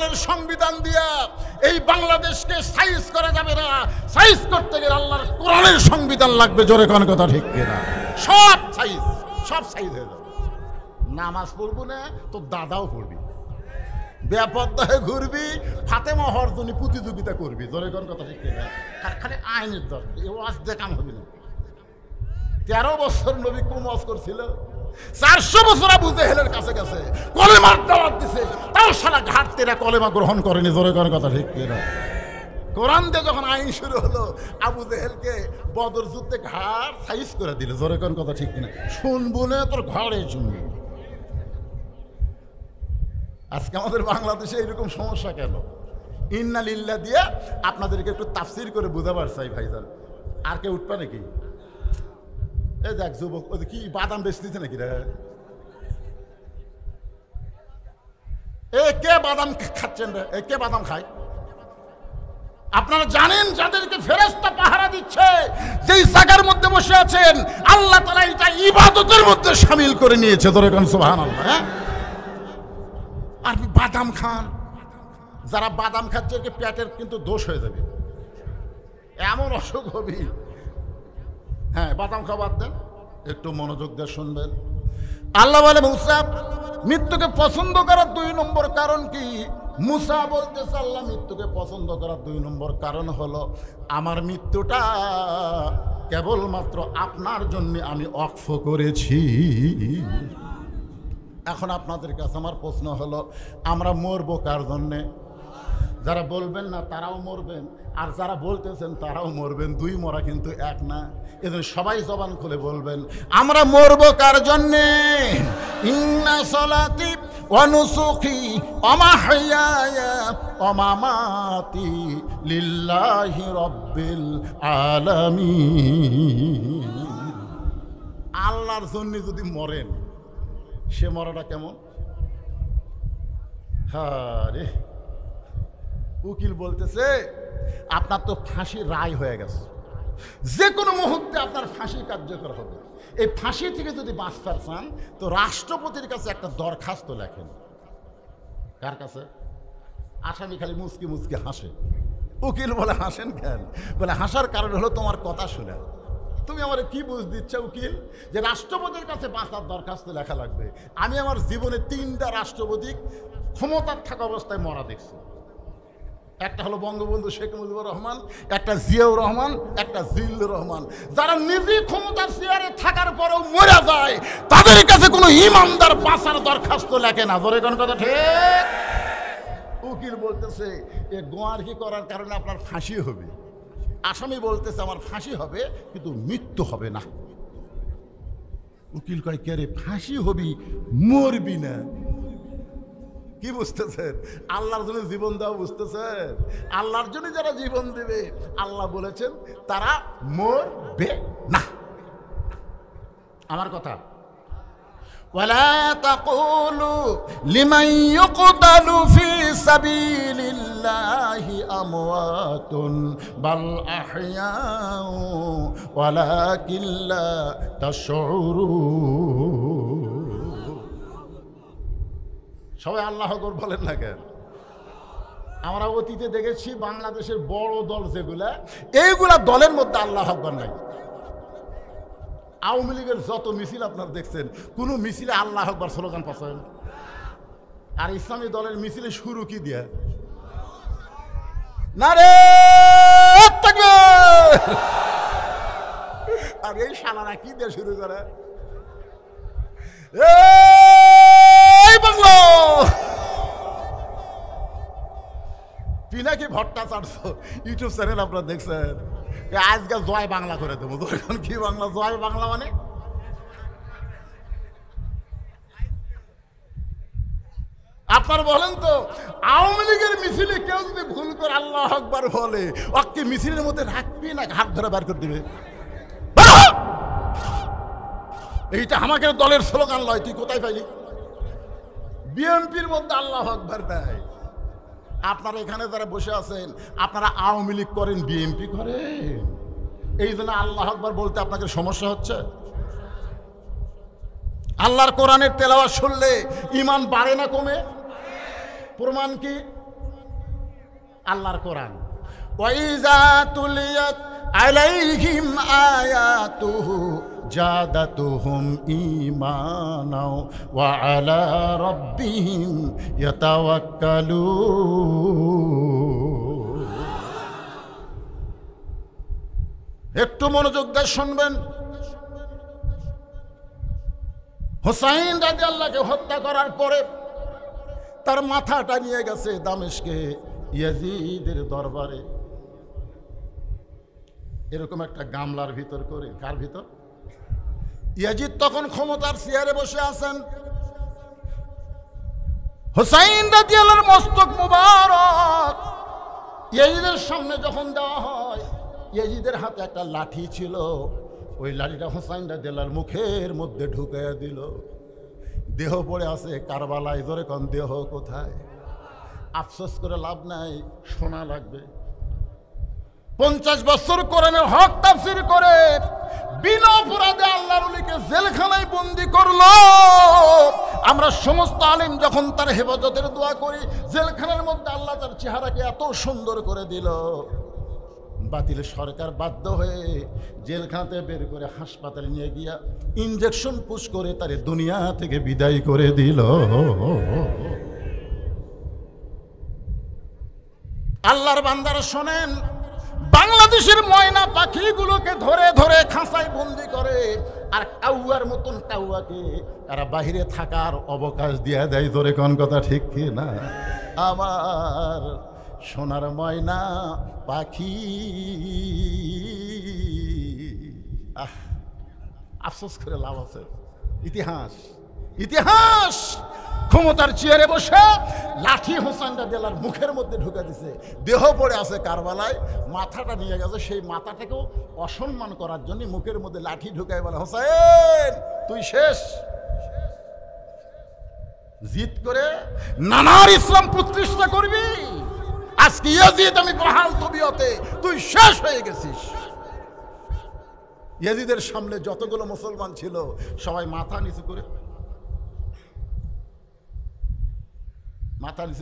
কোরআনের সংবিধান দিয়া এই বাংলাদেশকে সাইজ করা যাবে না। সাইজ করতে গেলে আল্লাহর কোরআনের সংবিধান লাগবে। জোরে কোন কথা ঠিক কিনা? সব সাইজ হয়ে যাবে। নামাজ পড়বো না তো দাদাও পড়বি, বেপরদায় ঘুরবি, ফাতেমা হওয়ার জন্য প্রতিযোগিতা করবি। জোরে কোন কথা ঠিক কিনা? খালি আইনের দরকার, এ ওয়াজ দিয়ে কাম হবে না। 13 বছর নবী কোন ওয়াজ করছিল? 400 বছর আবু জেহেলের কাছে গেছে, কলেমার দাওয়াত দিছে, তাও সারা ঘাট তেরা কলেমা গ্রহণ করেনি। জোরে কোন কথা ঠিক কিনা? কোরআন দিয়ে যখন আইন শুরু হলো, আবু জেহেলকে বদর যুদ্ধে ঘাড় সাইজ করে দিল। জোরে কোন কথা ঠিক কিনা? শুনবো না তোর ঘাড়ে শুনবি। আজকে আমাদের বাংলাদেশে এরকম সমস্যা কেন? ইন্না লিল্লাহ দিয়ে আপনাদেরকে একটু তাফসির করে বুঝাবার চাই ভাইজান। আর কে উঠবে নাকি? এই দেখ যুবক, ওই কি বাদাম বেচতেছে নাকি রে? এ কে বাদাম খাচ্ছেন রে? এ কে বাদাম খায়? আপনারা জানেন যাদেরকে ফেরেশতা পাহারা দিচ্ছে, যেই জায়গার মধ্যে বসে আছেন, আল্লাহ তাআলা এটা ইবাদতের মধ্যে শামিল করে নিয়েছে। ধরে কোন সুবহানাল্লাহ। হ্যাঁ, আর বাদাম খান, যারা বাদাম খাচ্ছে পেটের কিন্তু দোষ হয়ে যাবে, এমন অসুখ হবে। হ্যাঁ, বাদাম খাবার দেন, একটু মনোযোগ দিয়ে শুনবেন। আল্লাহ বলে মুসা মৃত্যুকে পছন্দ করার 2 নম্বর কারণ কি? মুসা বলতেছে আল্লাহ মৃত্যুকে পছন্দ করার 2 নম্বর কারণ হলো আমার মৃত্যুটা কেবলমাত্র আপনার জন্য আমি ওয়াকফ করেছি। এখন আপনাদের কাছে আমার প্রশ্ন হলো, আমরা মরবো কার জন্যে? যারা বলবেন না তারাও মরবেন, আর যারা বলতেছেন তারাও মরবেন। 2 মরা কিন্তু এক না। এজন্য সবাই জবান খুলে বলবেন, আমরা মরবো কার জন্যে? ইন্না সলাতি ওয়া নুসুকি ওয়া মাহইয়ায়া ওয়া মামাতি লিল্লাহি রাব্বিল আলামিন। আল্লাহর জন্য যদি মরেন, সে মরাটা কেমন? হ্যাঁ, উকিল বলতেছে আপনার তো ফাঁসি রায় হয়ে গেছে, যে কোনো মুহূর্তে আপনার ফাঁসি কার্যকর হবে। এই ফাঁসি থেকে যদি বাঁচতে চান তো রাষ্ট্রপতির কাছে একটা দরখাস্ত লেখেন। কার কাছে? আসামি খালি মুচকি মুচকি হাসে। উকিল বলে হাসেন কেন? বলে হাসার কারণ হলো তোমার কথা শুনে। তুমি আমার কি বুঝ দিচ্ছ উকিল যে রাষ্ট্রপতির কাছে বাঁচার দরখাস্ত লেখা লাগবে? আমি আমার জীবনে 3টা রাষ্ট্রপতি ক্ষমতার থাকা অবস্থায় মরা দেখছি। একটা হলো বঙ্গবন্ধু শেখ মুজিবুর রহমান, একটা জিয়াউর রহমান, একটা জিল্লুর রহমান। যারা নিজে ক্ষমতার চেয়ারে থাকার পরেও মরে যায়, তাদের কাছে কোনো ইমানদার বাঁচার দরখাস্ত লেখে না। ধরে কোন কথা ঠিক? উকিল বলতেছে এ গোয়ারকি করার কারণে আপনার ফাঁসি হবে। আসামি বলতেছে আমার ফাঁসি হবে কিন্তু মৃত্যু হবে না। উকিল কয় কে রে, ফাঁসি হবি মরবি না। কি বুঝতেছেন? আল্লাহর জন্য জীবন দেওয়া বুঝতেছেন? আল্লাহর জন্য যারা জীবন দেবে, আল্লাহ বলেছেন তারা মরবে না। আমার কথা, ওয়ালা তাকুলু লিমান ইউকতালু ফি সাবিলিল্লাহি আমওয়াতুন বাল আহইয়াউ ওয়ালাকিন লা তাশউরুন। সবাই আল্লাহ আকবার বলেন না কেন? আমরা অতীতে দেখেছি বাংলাদেশের বড় দল যেগুলা, এইগুলা দলের মধ্যে আল্লাহ আকবার নাই। আওয়ামী লীগের যত মিছিল আপনারা দেখছেন, কোন মিছিলে আল্লাহ আকবার স্লোগান পাচ্ছেন? আর ইসলামী দলের মিছিলে শুরু কি দিয়ে? নারে তাকবীর। আর এই শালারা কি দিয়ে শুরু করে? এই বাংলা পিনাকি ভট্টাচার্য ইউটিউব চ্যানেল আপনারা দেখছেন, আজকাল জয় বাংলা করে দেবো। তখন কি বাংলা? জয় বাংলা মানে আপনার বলেন তো, আওয়ামী লীগের মিছিলে কেউ যদি ভুল করে আল্লাহ আকবার বলে, ওকে মিছিলের মধ্যে রাখবি না হাত ধরে বার করে দিবে? এইটা আমাকে দলের স্লোগান লয়। তুই কোথায় পাইলি? বিএনপির মধ্যে আল্লাহ আকবার দেয়। আপনারা এখানে যারা বসে আছেন, আপনারা আওয়ামী লীগ করেন, বিএনপি করেন, এই জন্য আল্লাহ আকবার বলতে আপনাদের সমস্যা হচ্ছে। আল্লাহর কোরআনের তেলাওয়াত শুনলে ঈমান বাড়ে না কমে? প্রমাণ কি? আল্লাহর কোরআন, ওয়াইজা তুলিয়াত আলাইহিম আয়াতুহু জাদাতুহুম ঈমানাও ওয়া আলা রাব্বিহিম ইয়াতাওয়াক্কালুন। একটু মনোযোগ দিয়ে শুনবেন। হুসাইন রাদিয়াল্লাহকে হত্যা করার পরে তার মাথাটা নিয়ে গেছে দামেস্কে ইয়াজিদের দরবারে, এরকম একটা গামলার ভিতর করে। কার ভিতর? ইয়াজিদ তখন ক্ষমতার চেয়ারে বসে আছেন। হুসাইন রাদিয়াল্লাহর মস্তক মুবারক ইয়াজিদের সামনে যখন দেওয়া হয়, ইয়াজিদের হাতে একটা লাঠি ছিল, ওই লাঠিটা হুসাইন রাদিয়াল্লাহর মুখের মধ্যে ঢুকাইয়া দিল। দেহ পড়ে আছে কারবালায়। ধরে কোন দেহ কোথায়? আফসোস করে লাভ নাই, শোনা লাগবে। 50 বছর কোরআনের হক তাফসীর করে বিনা অপরাধে আল্লাহর ওলিকে জেলখানায় বন্দী করলো। আমরা সমস্ত আলেম যখন তার হেফাজতের দোয়া করি, জেলখানার মধ্যে আল্লাহ তার চেহারাকে এত সুন্দর করে দিল, বাতিল সরকার বাধ্য হয়ে জেলখানাতে বের করে হাসপাতালে নিয়ে গিয়া ইনজেকশন পুশ করে তারে দুনিয়া থেকে বিদায় করে দিল। আল্লাহর বান্দারা শোনেন, বাংলাদেশের ময়না পাখিগুলোকে ধরে ধরে খাঁচায় বন্দি করে, আর কাউয়ার মতন কাউয়াকে তারা বাহিরে থাকার অবকাশ দিয়ে দেয়। ধরে কোন কথা ঠিক কি না? আমার সোনার ময়না পাখি। আফসোস করে লাভ আছে। ইতিহাস, ইতিহাস ক্ষমতার চেয়ারে বসে লাঠি হুসাইন রাদিয়াল্লাহর মুখের মধ্যে ঢুকে দিছে। দেহ পড়ে আছে কারবালায়, মাথাটা নিয়ে গেছে। সেই মাথাটাকেও অসম্মান করার জন্য মুখের মধ্যে লাঠি ঢুকায় বলে, হুসাইন তুই শেষ। জিদ করে নানার ইসলাম প্রতিষ্ঠা করবি, আজকে ইয়াজিদ আমি বহাল তবিয়তে, তুই শেষ হয়ে গেছিস। ইয়াজিদের সামনে যতগুলো মুসলমান ছিল সবাই মাথা নিচু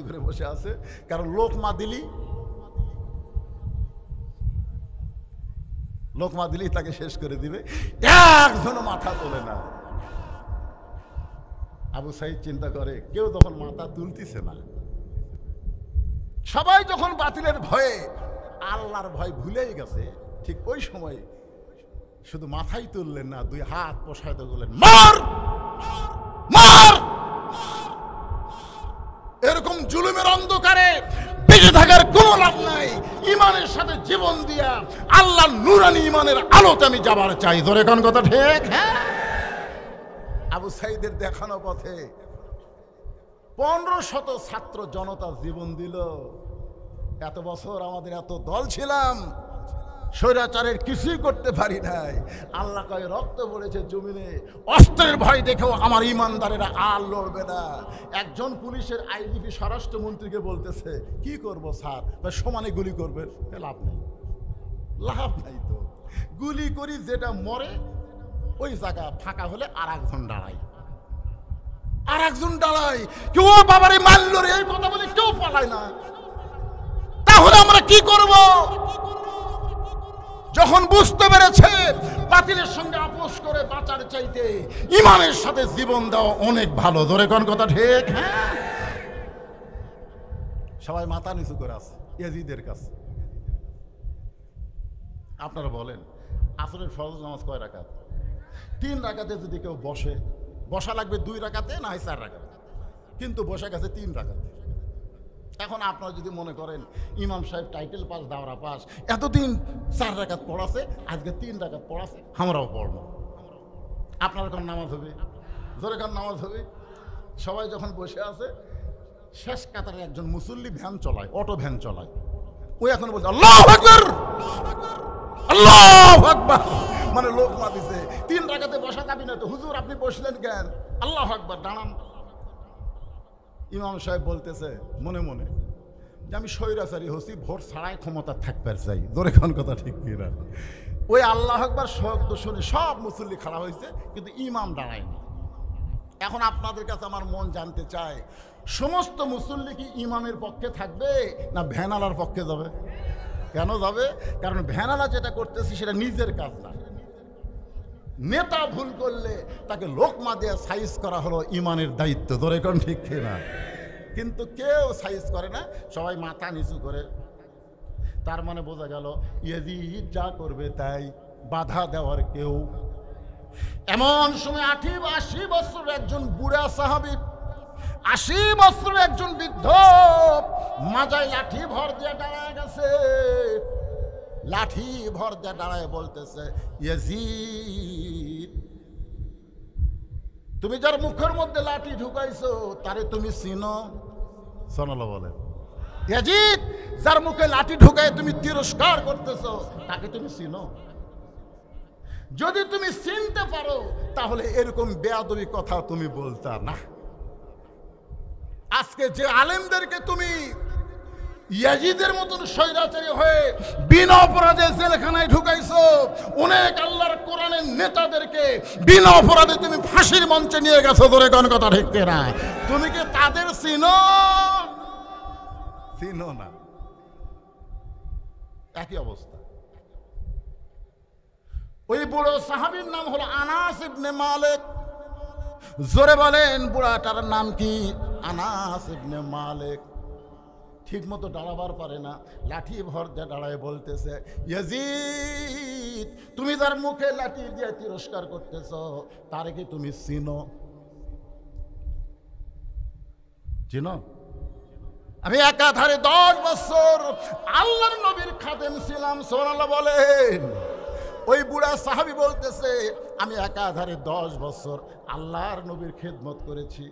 করে বসে আছে, কারণ লোকমা দিলি তাকে শেষ করে দিবে। একজনও মাথা তোলে না। আবু সাইদ চিন্তা করে, কেউ তখন মাথা তুলতেছে না। সবাই যখন বাতিলের ভয়ে আল্লাহর ভয় ভুলেই গেছে, ঠিক ওই সময় শুধু মাথাই তুললেন না, দুই হাত প্রসারিত করলেন, মার মার। এরকম জুলুমের অন্ধকারে বেঁচে থাকার কোন লাভ নাই। ইমানের সাথে জীবন দিয়া আল্লাহর নূরানি ইমানের আলোতে আমি যাবার চাই। ধরে কোন কথা ঠিক? হ্যাঁ। আবু সাইদের দেখানো পথে 1500 ছাত্র জনতা জীবন দিল। এত বছর আমাদের এত দল ছিলাম, স্বৈরাচারের কিছুই করতে পারি নাই। আল্লাহ কয় রক্ত পড়েছে জমিনে, অস্ত্রের ভয় দেখেও আমার ইমানদারেরা আর লড়বে না। একজন পুলিশের আইজিপি স্বরাষ্ট্রমন্ত্রীকে বলতেছে, কি করব স্যার? সমানে গুলি করবেন। লাভ নেই, লাভ নাই তো। গুলি করি যেটা মরে ওই জায়গা ফাঁকা হলে আর একজন দাঁড়ায়, কেউ বাবারে মারল রে এই কথা বলে কেউ পালায় না। তাহলে আমরা কি করব? যখন বুঝতে পেরেছে বাতিলের সঙ্গে আপোষ করে বাঁচার চাইতে ইমানের সাথে জীবন দেওয়া অনেক ভালো। ধরে কোন কথা ঠিক? হ্যাঁ। সবাই মাথা নিচু করে আছে ইয়াজিদের কাছে। আপনারা বলেন, আসরের ফরজ নামাজ কয় রাকাত? 3 রাকাতে যদি কেউ বসা লাগবে 2 রাকাতে না 4 রাকাতে, কিন্তু বসে গেছে 3 রাকাতে। এখন আপনারা যদি মনে করেন ইমাম সাহেব টাইটেল পাস, দাওরা পাস, এতদিন 4 রাকাত পড়াছে, আজকে 3 রাকাত পড়াছে, আমরাও পড়ব। আপনার কোন নামাজ হবে? জোরে কোন নামাজ হবে? সবাই যখন বসে আছে, শেষ কাতারে একজন মুসল্লি ভ্যান চলায়, অটো ভ্যান চলায়, ওই এখন বলছে আল্লাহু আকবার, আল্লাহু আকবার, মানে লোক মাতিছে। 3 রাকাতে বসা যাবে না তো। হুজুর আপনি বসলেন কেন? আল্লাহু আকবার, দাঁড়ান। ইমাম সাহেব বলতেছে মনে মনে যে আমি স্বৈরাচারী হচ্ছি, ভোট ছাড়াই ক্ষমতা থাকবার চাই। জোরে কোন কথা ঠিক কিনা? ওই আল্লাহু আকবার শব্দ শুনে সব মুসল্লি খাড়া হয়েছে, কিন্তু ইমাম দাঁড়ায়নি। এখন আপনাদের কাছে আমার মন জানতে চায়, সমস্ত মুসল্লি কি ইমামের পক্ষে থাকবে না ভ্যানালার পক্ষে যাবে? কেন যাবে? কারণ ভ্যানালা যেটা করতেছে সেটা নিজের কাজ না। নেতা ভুল করলে তাকে লোকমা দিয়ে সাইজ করা হলো ইমানের দায়িত্ব, ধরে কোন ঠিক না? কিন্তু কেউ সাইজ করে না, সবাই মাথা নিচু করে। তার মানে বোঝা গেল ইয়াজিদ যা করবে তাই, বাধা দেওয়ার কেউ। এমন সময় 80 বছর একজন বুড়া সাহাবী, 80 বছর একজন বৃদ্ধ মাজায় লাঠি ভর দিয়ে দাঁড়ায় গেছে। লাঠি ভর দিয়ে দাঁড়ায় বলতেছে, ইয়াজিদ তুমি যার মুখের মধ্যে লাঠি ঢুকাইছো তারে তুমি চিনো? সোনালা বলে, ইয়াজিদ যার মুখে লাঠি ঢুকায় তুমি তিরস্কার করতেছো তাকে তুমি চিনো? যদি তুমি চিনতে পারো তাহলে এরকম বেয়াদবি কথা তুমি বলতা না। আজকে যে আলেমদেরকে তুমি ইয়াজিদের মতন স্বৈরাচারী হয়ে বিনা অপরাধে জেলখানায় ঢুকাইছো, অনেক আল্লাহর কোরআনের নেতাদেরকে বিনা অপরাধে তুমি ফাঁসির মঞ্চে নিয়ে গেছো, ধরে কোন কথা ঠিক না? তুমি কি তাদের চিনো? চিনো না। একই অবস্থা। ওই বুড়ো সাহাবীর নাম হলো আনাস ইবনে মালিক। জোরে বলেন বুড়াটার নাম কি? আনাস ইবনে মালিক। ঠিক মতো দাঁড়াবার পারে না, লাঠি ভর দিয়ে দাঁড়ায় বলতেছে, ইয়াজিদ তুমি যার মুখে লাঠি দিয়ে তিরস্কার করতেছ তারে কি তুমি চিনো? চিনো? আমি একাধারে 10 বছর আল্লাহর নবীর খাদেম ছিলাম। সুবহানাল্লাহ বলেন। ওই বুড়া সাহাবী বলতেছে, আমি একাধারে 10 বছর আল্লাহর নবীর খেদমত করেছি।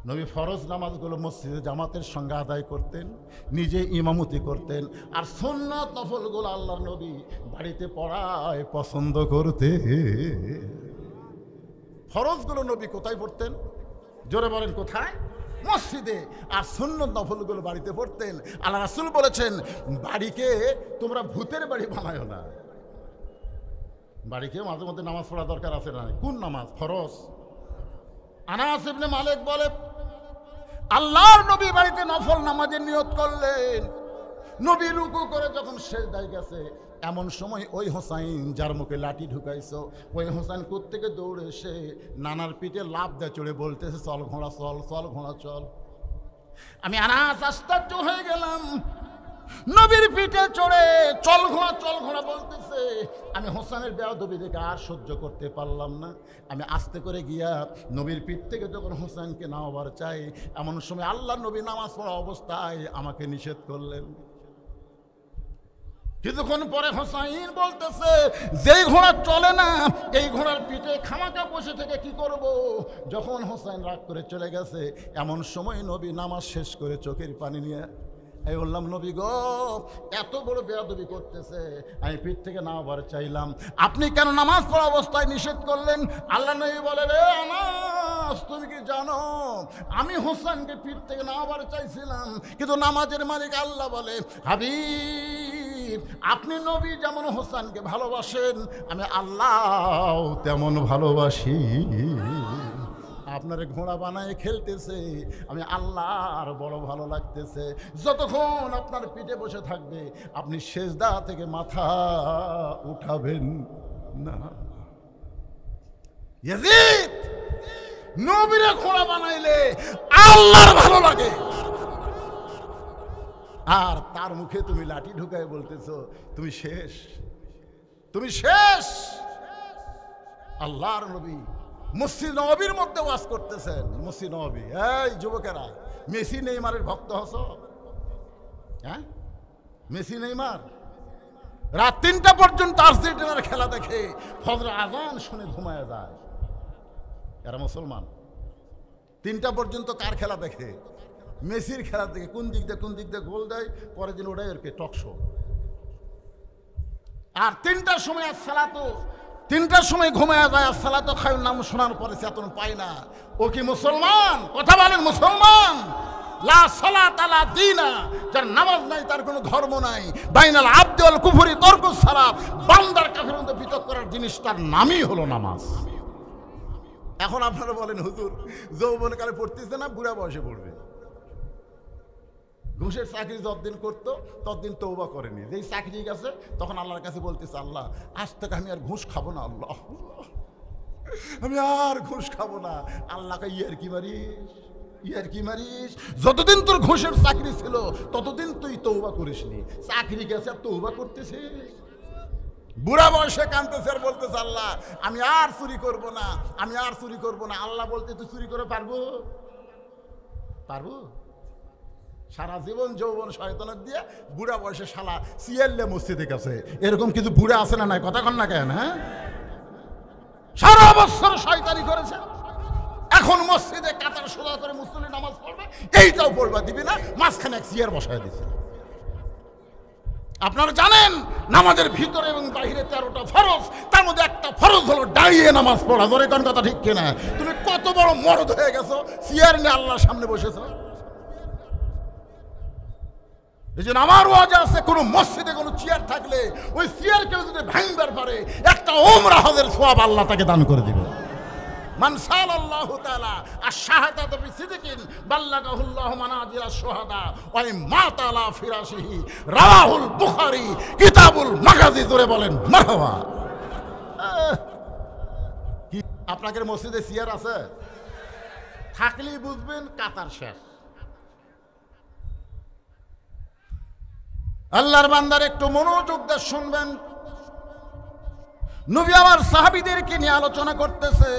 নবী ফরজ নামাজগুলো মসজিদে জামাতের সঙ্গে আদায় করতেন, নিজে ইমামতি করতেন, আর সুন্নাত নফলগুলো আল্লাহর নবী বাড়িতে পড়ায় পছন্দ করতে। ফরজগুলো নবী কোথায় পড়তেন? জোরে বলেন কোথায়? মসজিদে। আর সুন্নাত নফলগুলো বাড়িতে পড়তেন। আল্লাহ রাসূল বলেছেন, বাড়িকে তোমরা ভূতের বাড়ি বানায়ো না। বাড়িকে মাঝে মধ্যে নামাজ পড়া দরকার আছে না? কোন নামাজ? ফরজ। আনাস ইবনে মালিক বলে, আল্লাহর নবী বাড়িতে নফল নামাজের নিয়ত করলেন। নবী রুকু করে যখন সিজদায় গেছে, এমন সময় ওই হোসাইন যার মুখে লাঠি ঢুকাইছো, ওই হোসাইন কোত্থেকে দৌড়ে এসে নানার পিঠে লাফ দিয়ে চড়ে বলতেছে, চল ঘোড়া চল, চল ঘোড়া চল। আমি আনাস আশ্চর্য হয়ে গেলাম। নবীর পিঠে চড়ে চল ঘোড়া বলতেছে। আমি হোসেনের বেয়াদবি দেখে আর সহ্য করতে পারলাম না। আমি আস্তে করে গিয়া নবীর পিঠ থেকে যখন হোসেনকে নামাবার চাই, এমন সময় আল্লাহ নবী নামাজ পড়া অবস্থায় আমাকে নিষেধ করলেন। কিছুক্ষণ পরে হোসাইন বলতেছে, যেই ঘোড়া চলে না এই ঘোড়ার পিঠে খামাকা বসে থেকে কি করব? যখন হোসাইন রাগ করে চলে গেছে, এমন সময় নবী নামাজ শেষ করে চোখের পানি নিয়ে আমি বললাম, নবী গো, এত বড় বেয়াদবি করতেছে, আমি পিঠ থেকে নামাবার চাইলাম, আপনি কেন নামাজ পড়া অবস্থায় নিষেধ করলেন? আল্লাহ নবী বলে, রে আনাস, তুমি কি জানো আমি হোসেনকে পিঠ থেকে নামাবার চাইছিলাম, কিন্তু নামাজের মালিক আল্লাহ বলে, হাবিব আপনি নবী যেমন হোসেনকে ভালোবাসেন, আমি আল্লাহ তেমন ভালোবাসি। আপনার ঘোড়া বানায় খেলতেছে, আমি আল্লাহর বড় ভালো লাগতেছে। যতক্ষণ আপনার পিঠে বসে থাকবে, আপনি সেজদা থেকে মাথা উঠাবেন না। ইয়াজিদ নবীরে ঘোড়া বানাইলে আল্লাহর ভালো লাগে, আর তার মুখে তুমি লাঠি ঢুকায় বলতেছো তুমি শেষ, তুমি শেষ। আল্লাহর নবী মসজিদ নববীর মধ্যে ওয়াজ করতেছেন। মসজিদ নববী, এই যুবকেরা, মেসি নেইমারের ভক্ত হস? হ্যাঁ, মেসি নেইমার রাত 3টা পর্যন্ত আর্জেন্টিনার খেলা দেখে, ফজর আজান শুনে ঘুমায় যায়। এরা মুসলমান। 3টা পর্যন্ত কার খেলা দেখে? মেসির খেলা দেখে। কোন দিক দিয়ে গোল দেয়, পরের দিন ওটাই আর কি টক শো। আর 3টার সময় সালাতো, 3টার সময় ঘুমায় যায়, সালাতো খায়ুর নাম শোনার পরে চেতন পায় না। ও কি মুসলমান? কথা বলেন, মুসলমান? লা সালাত লা দীনা, যার নামাজ নাই তার কোনো ধর্ম নাই। বাইনাল আবদি ওয়াল কুফরি তরকুস সালাত, বান্দার কাফেরের মধ্যে বিতর্ক করার জিনিস, তার নামই হলো নামাজ। এখন আপনারা বলেন হুজুর যৌবনকালে পড়তেছে না, বুড়া বয়সে পড়বে। ঘুষের চাকরি যতদিন করতো ততদিন তওবা করেনি, যেই চাকরি গেছে তখন আল্লাহর কাছে বলতেছে, আল্লাহ আজ থেকে আমি আর ঘুষ খাবো না, আল্লাহ আমি আর ঘুষ খাবো না। আল্লাহকে ইয়ার কি মারিস, যতদিন তোর ঘুষের চাকরি ছিল ততদিন তুই তওবা করিসনি, চাকরি গেছে আর তওবা করতেছিস। বুড়া বয়সে কাঁদতেছে আর বলতেছে, আল্লাহ আমি আর চুরি করব না, আমি আর চুরি করব না। আল্লাহ বলতে, তুই চুরি করে পারবো? সারা জীবন যৌবন শয়তানের দিয়ে বুড়া বয়সে শালা সিয়াল্লে মসজিদে গেছে, এরকম কিছু বুড়া আছে না নাই? কথা কন না কেন? হ্যাঁ, সারা বছর শয়তানি করেছে, এখন মসজিদে কাতার সোজা করে মুসল্লি নামাজ পড়বে, এইটাও পড়বা দিবি না, মাঝখানে এক চেয়ার বসায় দিছে। আপনারা জানেন নামাজের ভিতরে এবং বাইরে 13টা ফরজ, তার মধ্যে একটা ফরজ হলো দাঁড়িয়ে নামাজ পড়া। ধরে কোন কথা ঠিক কিনা? তুমি কত বড় মরদ হয়ে গেছো, চেয়ার নিয়ে আল্লাহর সামনে বসেছো। এই যে আমার ওয়াজ আছে, কোন মসজিদে কোনো চেয়ার থাকলে ওই চেয়ার কেউ যদি ভাঙবার পারে, একটা ওমরা হজের সওয়াব আল্লাহ তাকে দান করে দিবে। মান সাল্লাল্লাহু তাআলা আশ-শাহাদাতু বিসিদকিন বাল্লাগাহুল্লাহু মানাজিল আশ-শুহাদা ওয়া মাতা আলা ফিরাশিহি, রাওয়াহুল বুখারী কিতাবুল মাগাজি। জোরে বলেন মারহাবা। কি আপনাদের মসজিদে চেয়ার আছে? থাকলেই বুঝবেন কাতার শেষ। আল্লাহর বান্দার একটু মনোযোগ দিয়ে শুনবেন। নবী আমার সাহাবীদেরকে নিয়ে আলোচনা করতেছে।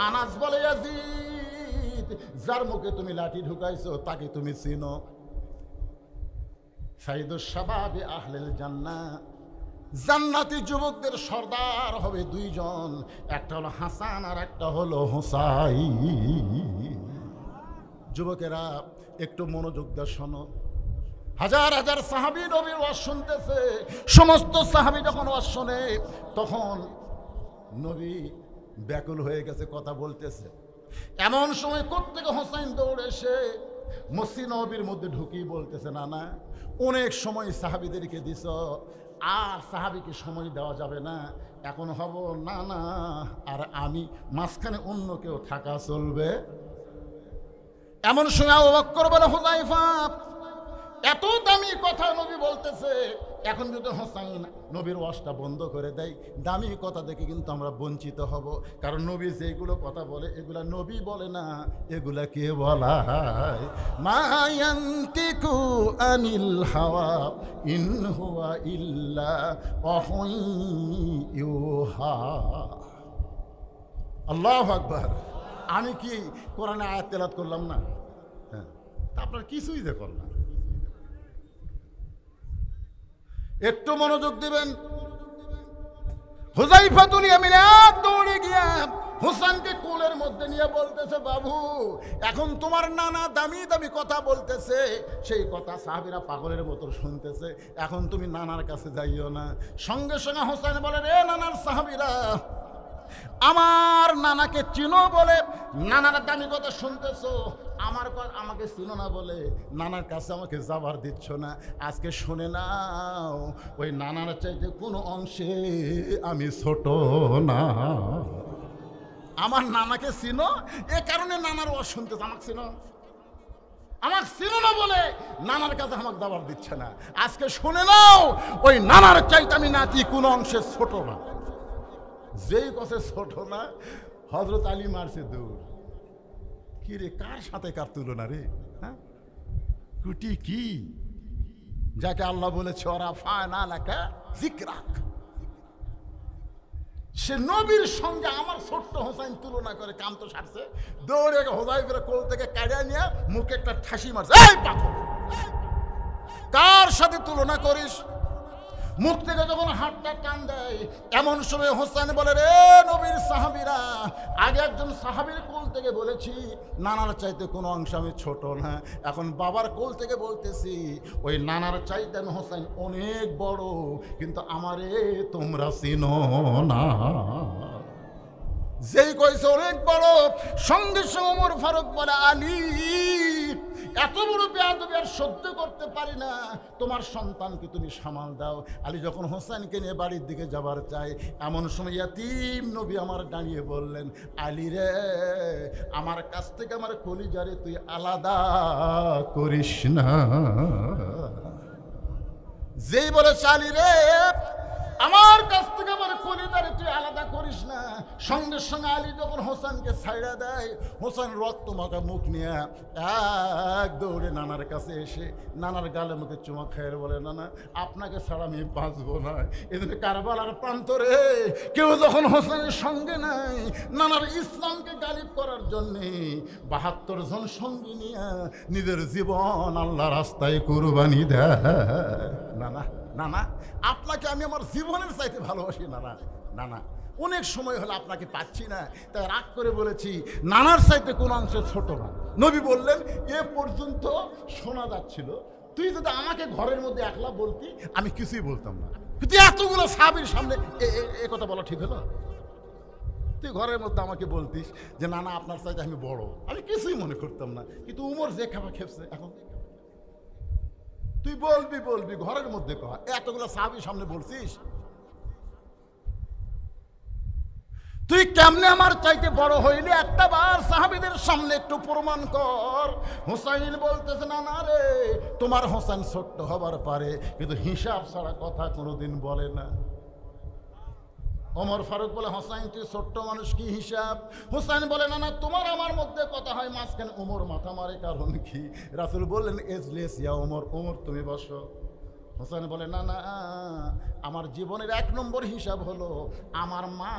আনাস বলে, ইয়াজিদ, যার মুখে তুমি লাঠি ঢুকাইছো তাকে তুমি চিনো? সাইয়্যিদুশ শাবাবি আহলিল জান্নাহ, জান্নাতি যুবকদের সর্দার হবে দুইজন, একটা হলো হাসান আর একটা হলো হুসাইন। যুবকেরা একটু মনোযোগ দিয়ে শোনো। হাজার হাজার সাহাবী নবীর ওয়াজ শুনতেছে। সমস্ত সাহাবী যখন ওয়াজ শোনে তখন নবী ব্যাকুল হয়ে গেছে, কথা বলতেছে। এমন সময় কোত্থেকে হোসাইন দৌড়ে এসে মসজিদ নববীর মধ্যে ঢুকিয়ে বলতেছে, না না, অনেক সময় সাহাবীদেরকে দিছ, আর সাহাবীকে সময় দেওয়া যাবে না, এখন হব না না, আর আমি মাঝখানে অন্য কেউ থাকা চলবে। এমন সময় আবু বকর বলে, হুযায়ফা, এত দামি কথা নবী বলতেছে, এখন যদি হোসাইন নবীর ওয়াজটা বন্ধ করে দেয়, দামি কথা দেখে কিন্তু আমরা বঞ্চিত হব। কারণ নবী যেগুলো কথা বলে এগুলা নবী বলে না, এগুলা কে বলা হয়? মা ইয়ান্তিকু আনিল হাওয়া ইন হুয়া ইল্লা ওয়াহুন ইউহা। আল্লাহু আকবার। আমি কি কোরআনে আয়াত তেলাওয়াত করলাম না? হ্যাঁ, আপনার কিছুই দেখুন না। একটু মনোযোগ দিবেন। হুযায়ফাতুল ইয়ামিন দৌড়ে গিয়া হোসেনকে কোলের মধ্যে নিয়ে বলতেছে, বাবু, এখন তোমার নানা দামি দামি কথা বলতেছে, সেই কথা সাহাবীরা পাগলের মতো শুনতেছে, এখন তুমি নানার কাছে যাইও না। সঙ্গে সঙ্গে হোসেন বলে, রে নানার সাহাবীরা, আমার নানাকে চিনো বলে নানার দামি কথা শুনতেছো, আমাকে চিনো না বলে নানার কাছে আমাকে যাবার দিচ্ছ না। আজকে শুনে নাও, ওই নানার চাইতে কোনো অংশে আমি ছোট না। আমার নানাকে চিনো, এ কারণে নানার ওয়াজ শুনতেছো। আমাকে চিনো না বলে নানার কাছে আমাকে যাবার দিচ্ছে না। আজকে শুনে নাও, ওই নানার চাইতে আমি নাতি কোনো অংশে ছোট না। যেই কথা ছোট না, হযরত আলী মারছে দৌড়। কি রে, কার সাথে কার তুলনা রে? হ্যাঁ, কুটি কি, যাকে আল্লাহ বলেছে ওরাফা'না লাকা যিকরাক, সে নবীর সঙ্গে আমার ছোট্ট হোসাইন তুলনা করে কাম তো সারছে। দৌড়ে হুযায়ফার কোল থেকে কাড়া নিয়ে মুখে একটা ঠাসি মারছে। এই পাগল, কার সাথে তুলনা করিস? মুখ থেকে যখন হাতটা টান দেয়, এমন সময় হোসেন বলে, রে নবীর সাহাবীরা, আগে একজন সাহাবীর কোল থেকে বলেছি নানার চাইতে কোনো অংশ আমি ছোট না, এখন বাবার কোল থেকে বলতেছি ওই নানার চাইতে আমি হোসেন অনেক বড়, কিন্তু আমারে তোমরা চিনো না। যেই কইছে অনেক বড়, সঙ্গে সঙ্গে ওমর ফারুক বলে, আলী, এত বড় বেয়াদবি আর সহ্য করতে পারি না, তোমার সন্তানকে তুমি সামাল দাও। আলী যখন হোসেনকে নিয়ে বাড়ির দিকে যাবার চায়, এমন সময় ইয়াতীম নবী আমার দাঁড়িয়ে বললেন, আলী রে, আমার কাছ থেকে আমার কলিজারে তুই আলাদা করিস না। যেই বলেছে আলী রে, আমার কাছ থেকে আমার কলিজারে তুই আলাদা করিস না, সঙ্গে সঙ্গে আলী যখন হোসেনকে ছাইড়া দেয়, হোসেন রক্ত মাখা মুখ নিয়ে এক দৌড়ে নানার কাছে এসে নানার গালে মুখে চুমা খায়ের বলে, নানা আপনাকে ছাড়া আমি বাঁচবো না। এদিকে কারবালার প্রান্তরে কেউ যখন হোসেনের সঙ্গে নাই, নানার ইসলামকে গালিব করার জন্যে ৭২ জন সঙ্গী নিয়ে নিজের জীবন আল্লাহ রাস্তায় কুরবানি দেয়। নানা নানা, আপনাকে আমি আমার জীবনের চাইতে ভালোবাসি নানা। নানা, অনেক সময় হলো আপনাকে পাচ্ছি না, তাই রাগ করে বলেছি নানার চাইতে কোন অংশে ছোট না। নবী বললেন, এ পর্যন্ত শোনা যাচ্ছিল, তুই যদি আমাকে ঘরের মধ্যে একলা বলতি আমি কিছুই বলতাম না, কিন্তু এতগুলো সাহাবীর সামনে এ কথা বলা ঠিক হলো? তুই ঘরের মধ্যে আমাকে বলতিস যে নানা আপনার চাইতে আমি বড়, আমি কিছুই মনে করতাম না, কিন্তু উমর যে খাবার খেপছে এখন তুই বলবি বলবি ঘরের মধ্যে কহ, এতগুলো সাহাবীর সামনে বলছিস, তুই কেমনে আমার চাইতে বড় হইলি? একটা বার সাহাবীদের সামনে একটু প্রমাণ কর। হুসাইন বলতেছে, না না রে, তোমার হোসেন ছোট্ট হবার পারে, কিন্তু হিসাব ছাড়া কথা কোনোদিন বলে না। ওমর ফারুক বলে, হোসাইন তুই ছোট্ট মানুষ, কি হিসাব? হুসাইন বলে, না না, তোমার আমার মধ্যে কথা হয় মাঝখানে ওমর মাথা মারে, কারণ কি? রাসূল বললেন, এজলিস ইয়া ওমর, ওমর তুমি বসো। হোসেন বলে, না না, আমার জীবনের ১ নম্বর হিসাব হলো আমার মা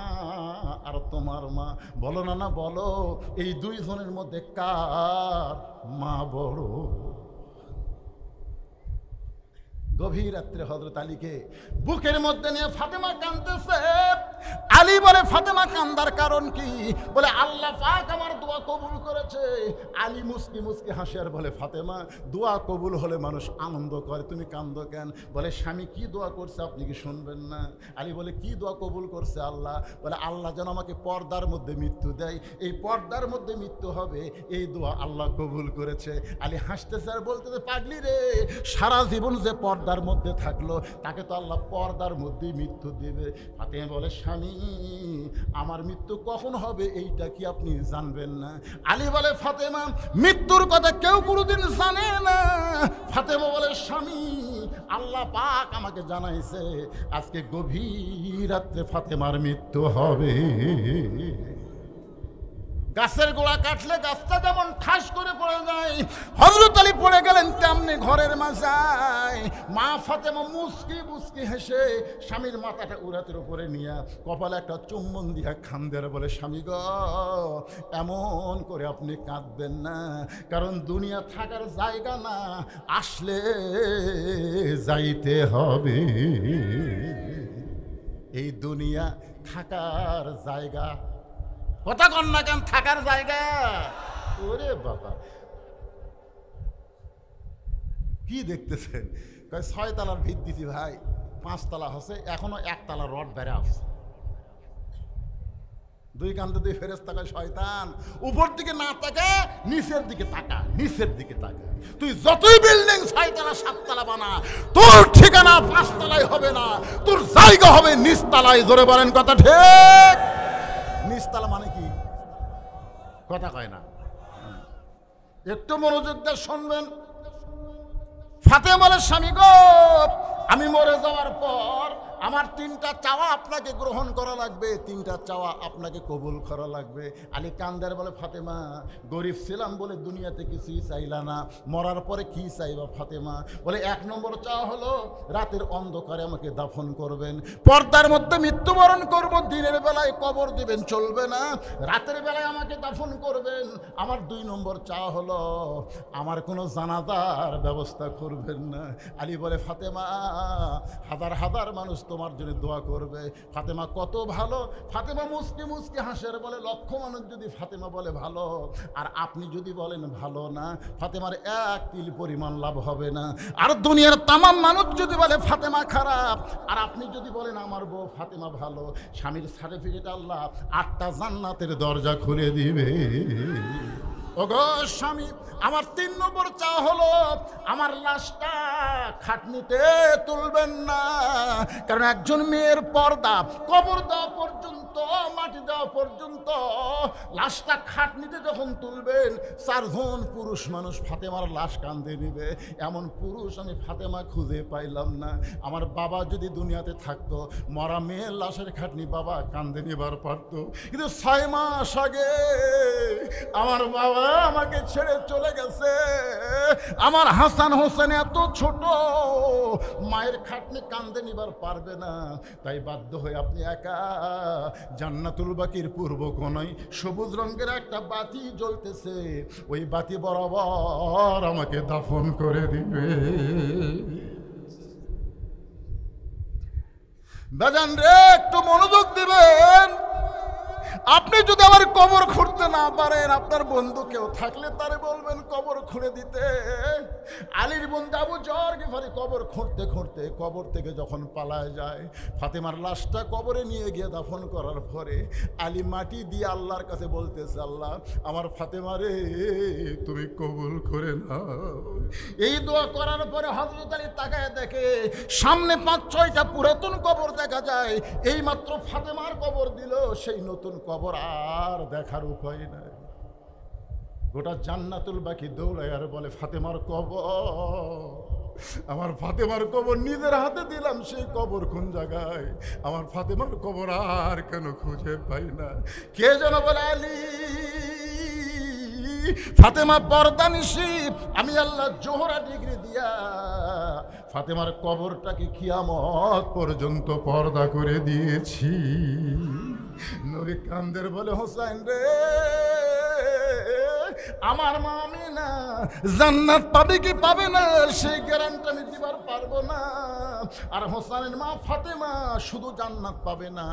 আর তোমার মা। বলো না না, বলো এই ২ জনের মধ্যে কার মা বড়? গভীর রাত্রে হযরত আলীকে বুকের মধ্যে নিয়ে ফাতেমা কাঁদতেছে। আলী বলে, ফাতেমা কান্দার কারণ কি? বলে, আল্লাহ পাক আমার দোয়া কবুল করেছে। আলী মুস্কি মুস্কি হাসে আর বলে, ফাতেমা, দোয়া কবুল হলে মানুষ আনন্দ করে, তুমি কান্দো কেন? বলে, স্বামী কি দোয়া করছে আপনি কি শুনবেন না? আলী বলে, কি দোয়া কবুল করছে আল্লাহ? বলে, আল্লাহ যেন আমাকে পর্দার মধ্যে মৃত্যু দেয়, এই পর্দার মধ্যে মৃত্যু হবে, এই দোয়া আল্লাহ কবুল করেছে। আলী হাসতেছে আর বলতেছে, পাগলি রে, সারা জীবন যে পর্দার মধ্যে থাকলো তাকে তো আল্লাহ পর্দার মধ্যেই মৃত্যু দেবে। ফাতেমা বলে, স্বামী, আমার মৃত্যু কখন হবে এইটা কি আপনি জানবেন না? আলী বলে, ফাতেমা, মৃত্যুর কথা কেউ কোনোদিন জানে না। ফাতেমা বলে, স্বামী, আল্লাহ পাক আমাকে জানাইছে আজকে গভীর রাত্রে ফাতেমার মৃত্যু হবে। গাছের গোড়া কাটলে গাছটা যেমন ঠাস করে পড়ে যায়, হযরত আলী পড়ে গেলেন তেমনি ঘরের মাঝায়। মা ফাতেমা মুস্কি মুস্কি হেসে স্বামীর মাথাটা উরাতের উপরে নিয়ে কপালে একটা চুম্বন দিয়া খান্দের বলে, স্বামী গো, এমন করে আপনি কাঁদবেন না, কারণ দুনিয়া থাকার জায়গা না, আসলে যাইতে হবে। এই দুনিয়া থাকার জায়গা, কথা কন না কেন, থাকার জায়গা? ওরে বাবা, কি দেখতেছেন? ৬ তলার ভিত দিছি ভাই, ৫ তলা হচ্ছে, এখনো ১ তলা রড বেড়ে আসছে। ২ কান্দে ২ ফেরেশতা, শয়তান উপর দিকে না তাকা, নিচের দিকে তাকা, নিচের দিকে তাকা। তুই যতই বিল্ডিং ৬ তলা ৭ তলা বানা, তোর ঠিকানা ৫ তলায় হবে না, তোর জায়গা হবে নিচতলায়। জোরে বলেন কথা ঠিক? নিচতলা মানে কি? কথা কয় না, একটু মনোযোগ দিয়ে শুনবেন। ফাতেমা বলে, স্বামী গো, আমি মরে যাওয়ার পর আমার ৩টা চাওয়া আপনাকে গ্রহণ করা লাগবে, ৩টা চাওয়া আপনাকে কবুল করা লাগবে। আলী কান্দার বলে, ফাতেমা, গরিব ছিলাম বলে দুনিয়াতে কিছুই চাইলা না, মরার পরে কি চাইবা ফাতেমা? বলে, ১ নম্বর চাওয়া হলো রাতের অন্ধকারে আমাকে দাফন করবেন, পর্দার মধ্যে মৃত্যুবরণ করব, দিনের বেলায় কবর দিবেন চলবে না, রাতের বেলায় আমাকে দাফন করবেন। আমার ২ নম্বর চাওয়া হলো আমার কোনো জানাজার ব্যবস্থা করবেন না। আলী বলে, ফাতেমা, হাজার হাজার মানুষ তোমার জন্য দোয়া করবে। ফাতেমা কত ভালো। ফাতেমা মুস্কি মুস্কি হাসের বলে, লক্ষ মানুষ যদি ফাতেমা বলে ভালো, আর আপনি যদি বলেন ভালো না, ফাতেমার ১ তিল পরিমাণ লাভ হবে না। আর দুনিয়ার তামাম মানুষ যদি বলে ফাতেমা খারাপ, আর আপনি যদি বলেন আমার বউ ফাতেমা ভালো, স্বামীর সার্টিফিকেট আল্লাহ ৮টা জান্নাতের দরজা খুলে দিবে। ওগো স্বামী, আমার 3 নম্বর চা হলো আমার লাশটা খাটনিতে তুলবেন না। কারণ একজন মেয়ের পর্দা কবর দেওয়া পর্যন্ত, মাটি দেওয়া পর্যন্ত, লাশটা খাটনিতে যখন তুলবেন 4 জন পুরুষ মানুষ ফাতেমার লাশ কাঁধে নিবে। এমন পুরুষ আমি ফাতেমা খুঁজে পাইলাম না। আমার বাবা যদি দুনিয়াতে থাকতো, মরা মেয়ের লাশের খাটনি বাবা কাঁধে নিবার পারতো। কিন্তু 6 মাস আগে আমার বাবা আমাকে ছেড়ে চলে গেছে। আমার হাসান হোসেন এত ছোট, মায়ের খাটনি কাঁধে নিবার পারবে না। তাই বাধ্য হয়ে আপনি একা জান্নাতুল বাকির পূর্ব কোণায় সবুজ রঙের একটা বাতি জ্বলতেছে, ওই বাতি বরাবর আমাকে দাফন করে দিবে। বাজান রে, একটু মনোযোগ দিবেন। আপনি যদি আমার কবর খুঁড়তে না পারেন, আপনার বন্ধু কেউ থাকলে তারে বলবেন কবর খুঁড়ে দিতে। আলীর বন্ধু আবু যর গিফারি কবর খুঁড়তে খুঁড়তে কবর থেকে যখন পালায় যায়, ফাতেমার লাশটা কবরে নিয়ে গিয়ে দাফন করার পরে আলী মাটি দিয়ে আল্লাহর কাছে বলতেছে, আল্লাহ আমার ফাতেমারে তুমি কবুল করে নাও। এই দোয়া করার পরে হযরত আলী তাকায় দেখে সামনে 5-6টা পুরাতন কবর দেখা যায়। এই মাত্র ফাতেমার কবর দিল, সেই নতুন কবর আর দেখার উপায় নাই। গোটা জান্নাতুল বাকি দৌড়ায় আর বলে, ফাতেমার কবর, আমার ফাতেমার কবর নিজের হাতে দিলাম, সেই কবর কোন জায়গায়? আমার ফাতেমার কবর আর কেন খুঁজে পাই না? কে যেন বলে, আলী ফাতেমা পর্দা নিশি, আমি আল্লাহ জোহরা ডিগ্রি দিয়া ফাতেমার কবরটাকে কিয়ামত পর্যন্ত পর্দা করে দিয়েছি। নবী কান্দের বলে, হোসেন রে, আমার মা আমিনা জান্নাত পাবে কি পাবে না সেই গ্যারান্টি আমি দিবার পারবো না। আর হোসেনের মা ফাতেমা শুধু জান্নাত পাবে না,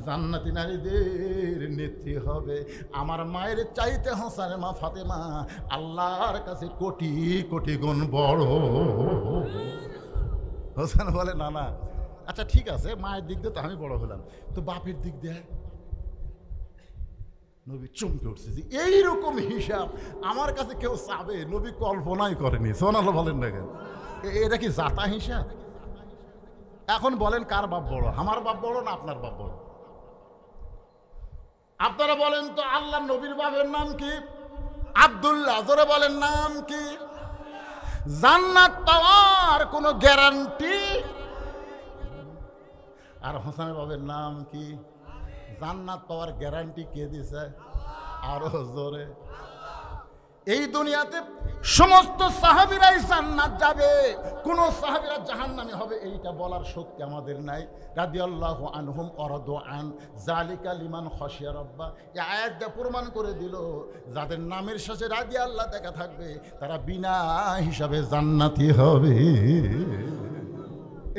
জান্নাতি নারীদের নেত্রী হবে। আমার মায়ের চাইতে হোসেনের মা ফাতেমা আল্লাহর কাছে কোটি কোটি গুণ বড়। হোসেন বলে, না না, আচ্ছা ঠিক আছে, মায়ের দিক দিয়ে তো আমি বড় হলাম, তো বাপের দিক দিয়ে? নবী চমকে উঠছে যে এইরকম হিসাব আমার কাছে কেউ চাবে, নবী কল্পনাই করেনি। সোনাল্লাহ বলেন না কেন, এটা কি জাতা হিসাব? এখন বলেন কার বাপ বড়, আমার বাপ বড় না আপনার বাপ বড়? আপনারা বলেন তো, আল্লাহ নবীর বাপের নাম কি? আব্দুল্লাহ। জোরে বলেন, নাম কি? জান্নাত পাওয়ার কোনো গ্যারান্টি? আর হোসেনের বাবের নাম কি? জান্নাত পাওয়ার গ্যারান্টি কে দিছে? আরো জোরে। এই দুনিয়াতে সমস্ত সাহাবীরাই জান্নাত যাবে, কোন সাহাবীরা জাহান্নামী হবে এইটা বলার শক্তি আমাদের নাই। রাদিয়াল্লাহু আনহুম ওয়ারাদু আন যালিকা লিমান খাশিয়া রাব্বা, এই আয়াতটা প্রমাণ করে দিল যাদের নামের শেষে রাদিয়াল্লাহ দেখা থাকবে তারা বিনা হিসাবে জান্নাতি হবে।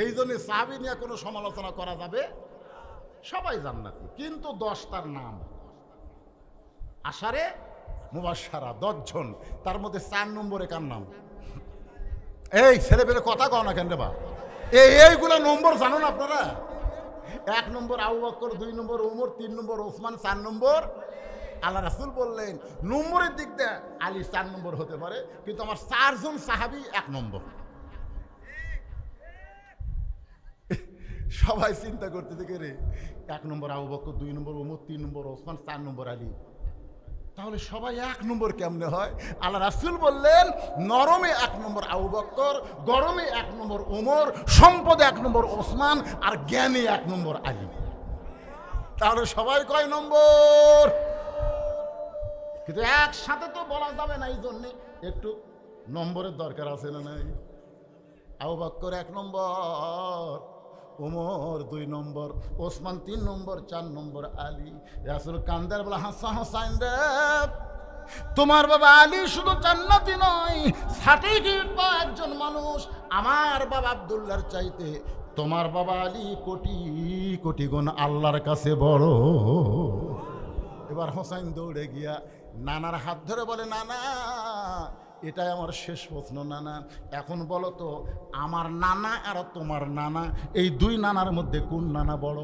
এই জন্য সাহাবী নিয়ে কোনো সমালোচনা করা যাবে? সবাই জান্নাতি, কিন্তু 10টার নাম আশারে মুবাশশারা, 10 জন, তার মধ্যে 4 নম্বরে কার নাম? এই ছেলে পেলে কথা কও না কেন রে বা? এইগুলো নম্বর জানো না আপনারা? 1 নম্বর আবু বকর, 2 নম্বর উমর, 3 নম্বর ওসমান, 4 নম্বর আল্লাহ রাসূল বললেন নম্বরের দিক দিয়ে আলী 4 নম্বর হতে পারে, কিন্তু আমার 4 জন সাহাবী 1 নম্বর। সবাই চিন্তা করতে দেখে রে, 1 নম্বর আবু বকর, 2 নম্বর উমর, 3 নম্বর ওসমান, 4 নম্বর আলী, তাহলে সবাই 1 নম্বর কেমনে হয়? আল্লাহ রাসূল বললেন নরমে 1 নম্বর আবু বকর, গরমে 1 নম্বর উমর, সম্পদে 1 নম্বর ওসমান, আর জ্ঞানে 1 নম্বর আলী। তাহলে সবাই কয় নম্বর? কিন্তু একসাথে তো বলা যাবে না, এই জন্যে একটু নম্বরের দরকার আছে না নাই? আবু বকর 1 নম্বর, উমর 2 নম্বর, ওসমান 3 নম্বর, 4 নম্বর আলী। রাসূল কান্দার বলে, হাসান হোসাইন রে, তোমার বাবা আলী শুধু জান্নাতি নয়, সার্টিফিকেট পাওয়া একজন মানুষ। আমার বাবা আব্দুল্লাহর চাইতে তোমার বাবা আলী কোটি কোটি গুণ আল্লাহর কাছে বড়। এবার হোসাইন দৌড়ে গিয়া নানার হাত ধরে বলে, নানা এটাই আমার শেষ প্রশ্ন নানা, এখন বলো তো আমার নানা আর তোমার নানা, এই 2 নানার মধ্যে কোন নানা বড়?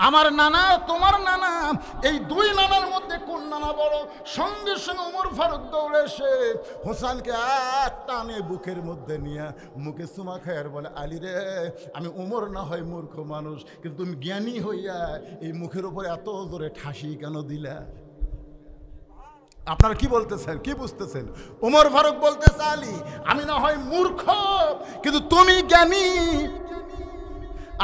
আমার নানা তোমার নানা, এই দুই নানার মধ্যে কোন নানা বড়? সঙ্গে সঙ্গে ওমর ফারুক দৌড়ে এসে হোসেনকে এক টানে বুকের মধ্যে নিয়ে মুখে চুমা খায় আর বলে, আলী রে, আমি ওমর না হয় মূর্খ মানুষ, কিন্তু তুমি জ্ঞানী হইয়া এই মুখের উপরে এত জোরে ঠাসি কেন দিলা? আপনারা কি বলতেছেন, কি বুঝতেছেন? ওমর ফারুক বলতেছে, আলী, আমি না হয় মূর্খ, কিন্তু তুমি জ্ঞানী।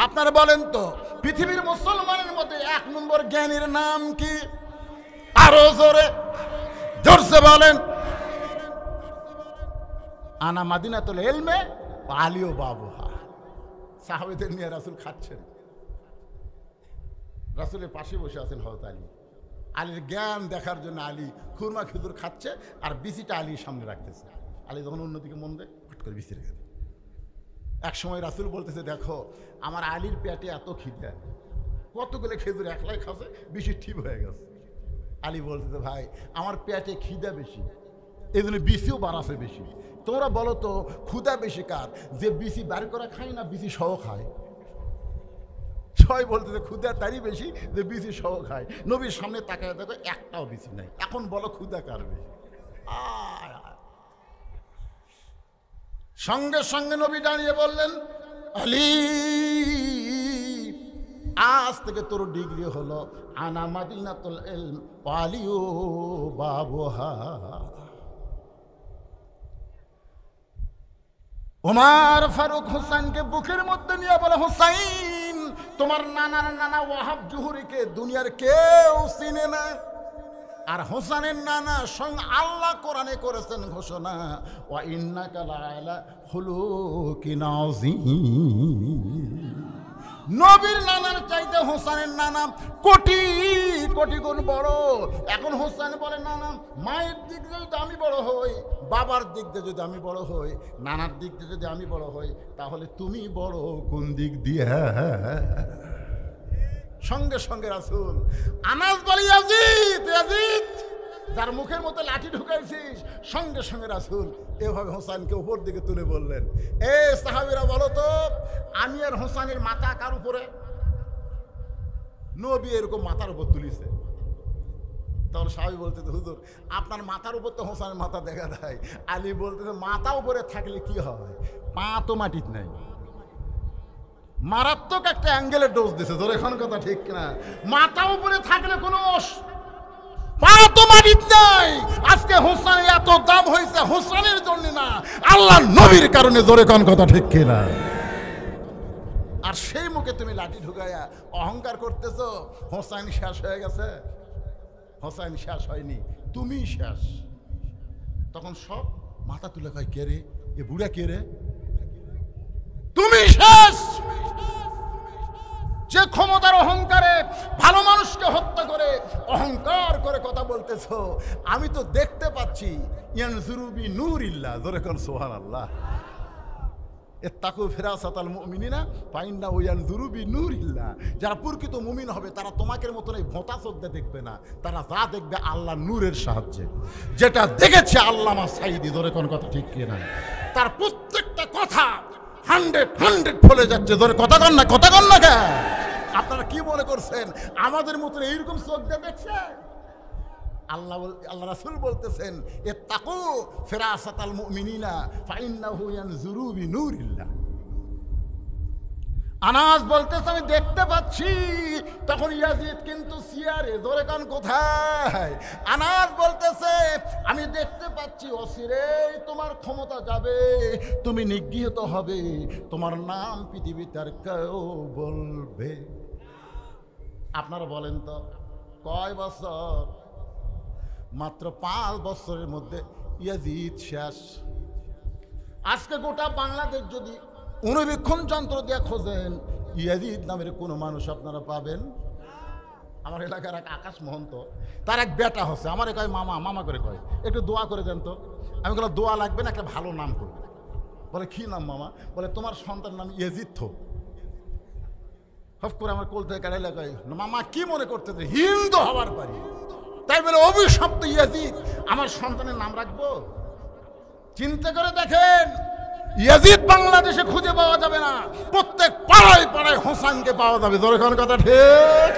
আপনারা বলেন তো, পৃথিবীর মুসলমানের মধ্যে 1 নম্বর জ্ঞানীর নাম কি? আরো জোরে, জোরসে বলেন। আনা মাদিনাতুল ইলমে ওয়া আলী ও বাবুহা। সাহাবীদের নিয়ে রাসূল খাচ্ছেন, রাসূলের পাশে বসে আছেন হযরত আলী। আলীর জ্ঞান দেখার জন্য আলী খুরমা খেজুর খাচ্ছে আর বিচিটা আলীর সামনে রাখতেছে। আলী যখন অন্যদিকে মন দেয়, ফট করে বিচি রেখে দেয়। এক সময় রাসূল বলতেছে, দেখো আমার আলীর পেটে এত খিদে, কতগুলো খেজুর একলাই খাচ্ছে, বিচি ঠিক হয়ে গেছে। আলী বলতেছে, ভাই আমার পেটে খিদে বেশি, এই জন্য বিচিও বাড়াছে বেশি। তোমরা বলো তো, ক্ষুধা বেশি কার? যে বিচি বার করা খায় না বিচি সহ খায়? সবাই বলতেছে ক্ষুধা তারই বেশি যে বিচি সহ খায়। নবীর সামনে তাকায় দেখো একটাও বিচি নাই। এখন বলো ক্ষুধা কার বেশি? সঙ্গে সঙ্গে নবী দাঁড়িয়ে বললেন, আলী, আজ থেকে তোর ডিগ্রি হলো আনা মাদিনাতুল ইলম ওয়া আলী ও বাবুহা। ওমর ফারুক হোসেনকে বুকের মধ্যে নিয়ে বলে, হোসাইন, তোমার নানার নানা ওয়াহাব জুহুরিকে দুনিয়ার কেউ চিনে না। আর হোসেনের নানা সঙ্গে আল্লাহ কোরআনে করেছেন ঘোষণা, ওয়া ইন্নাকা লাআলা খুলুকিন আযীম। নবীর নানার চাইতে হোসেনের নানা কোটি কোটি গুণ বড়। এখন হোসেন বলে, নানা, মায়ের দিক দিয়ে যদি আমি বড় হই, বাবার দিক দিয়ে যদি আমি বড় হই, নানার দিক দিয়ে যদি আমি বড় হই, তাহলে তুমি বড় কোন দিক দিয়ে? সঙ্গে সঙ্গে রাসূল আনাস বলে, ইয়াজিদ, ইয়াজিদ, যার মুখের মতো লাঠি ঢুকাইছিস। সঙ্গে সঙ্গে রাসূল এভাবে হোসেনকে উপর দিকে তুলে বললেন, এ সাহাবীরা বলো তো, আমি আর হোসেনের মাথা কার উপরে? নবী এরকম মাথার উপর তুলিছে। তখন সাহাবী বলতেছে, হুজুর, আপনার মাথার উপর তো হোসেনের মাথা দেখা দেয়। আলী বলতেছে, মাথা উপরে থাকলে কি হয়? পা তো মাটির নাই। মারাত্মক একটা অ্যাঙ্গেলের ডোজ দিছে। তোর এখন কথা ঠিক না? মাথা উপরে থাকলে কোনো পা তো মাটির নাই। আজকে হোসেনের এত দাম হয়েছে হোসেনের জন্য না, আল্লাহর নবীর কারণে। জোরে কোন কথা ঠিক কিনা? আর সেই মুখে তুমি লাঠি ঢুকাইয়া অহংকার করতেছো। হোসেন শেষ হয়ে গেছে? হোসেন শেষ হয়নি, তুমি শেষ। তখন সব মাথা তুলে কয়, কে রে এ বুড়া, কে রে? তুমি শেষ। যে ক্ষমতার অহংকারে ভালো মানুষকে হত্যা করে অহংকার করে কথা বলতেছো, আমি তো দেখতে পাচ্ছি। ইয়ানজুরু বি নূরিল্লাহ। জোরে কোন সুবহানাল্লাহ। ইত্তাকু ফিরাসাতাল মুমিনিনা ফাইন্নাহু ইয়ানজুরু বি নূরিল্লাহ। যারা প্রকৃত মুমিন হবে তারা তোমাকে মতন এই ভোঁতা চোখ দিয়ে দেখবে না, তারা যা দেখবে আল্লাহর নূরের সাহায্যে। যেটা দেখেছে আল্লামা সাঈদী, জোরে কোন কথা ঠিক কিনা? তার প্রত্যেকটা কথা 100 ফলে যাচ্ছে। ধরে কথা কন না, কথা কন না। আপনারা কি মনে করছেন আমাদের মতো এইরকম চোখ দিয়ে দেখছে? আল্লাহ রাসূল বলতেছেন, ইত্তাকু ফিরাসাতাল মুমিনিনা ফাইন্নাহু ইয়ানজুরু বিনূরিল্লাহ। আনাস বলতেছে, আমি দেখতে পাচ্ছি। তখন ইয়াজিদ কিন্তু সিয়ারে। ধরে কান কোথায়? আনাস বলতেছে, আমি দেখতে পাচ্ছি অচিরেই তোমার ক্ষমতা যাবে, তুমি নিগৃহীত হবে, তোমার নাম পৃথিবীতে আর কেউ বলবে। আপনারা বলেন তো, কয় বছর? মাত্র 5 বছরের মধ্যে ইয়াজিদ শেষ। আজকে গোটা বাংলাদেশ যদি অনুবীক্ষণ যন্ত্র দিয়ে খোঁজেন, ইয়াজিদ নামের কোনো মানুষ আপনারা পাবেন? আমার এলাকার এক আকাশ মহন্ত, তার এক বেটা হচ্ছে, আমার কয় মামা, মামা করে কয়, একটু দোয়া করে দেন তো। আমি বললাম, দোয়া লাগবে না, একটা ভালো নাম করবে। বলে, কি নাম মামা? বলে, তোমার সন্তানের নাম ইয়াজিদ থো। হফ করে আমার কোল থেকে কাটাইলে কয়, মামা কি মনে করতেছে? হিন্দু হওয়ার পারি, তাই বলে অভিশপ্ত ইয়াজিদ আমার সন্তানের নাম রাখবো? চিন্তা করে দেখেন, ইয়াজিদ বাংলাদেশে খুঁজে পাওয়া যাবে না, প্রত্যেক পাড়ায় পাড়ায় হোসেনকে পাওয়া যাবে। জোরেখান কথা ঠিক।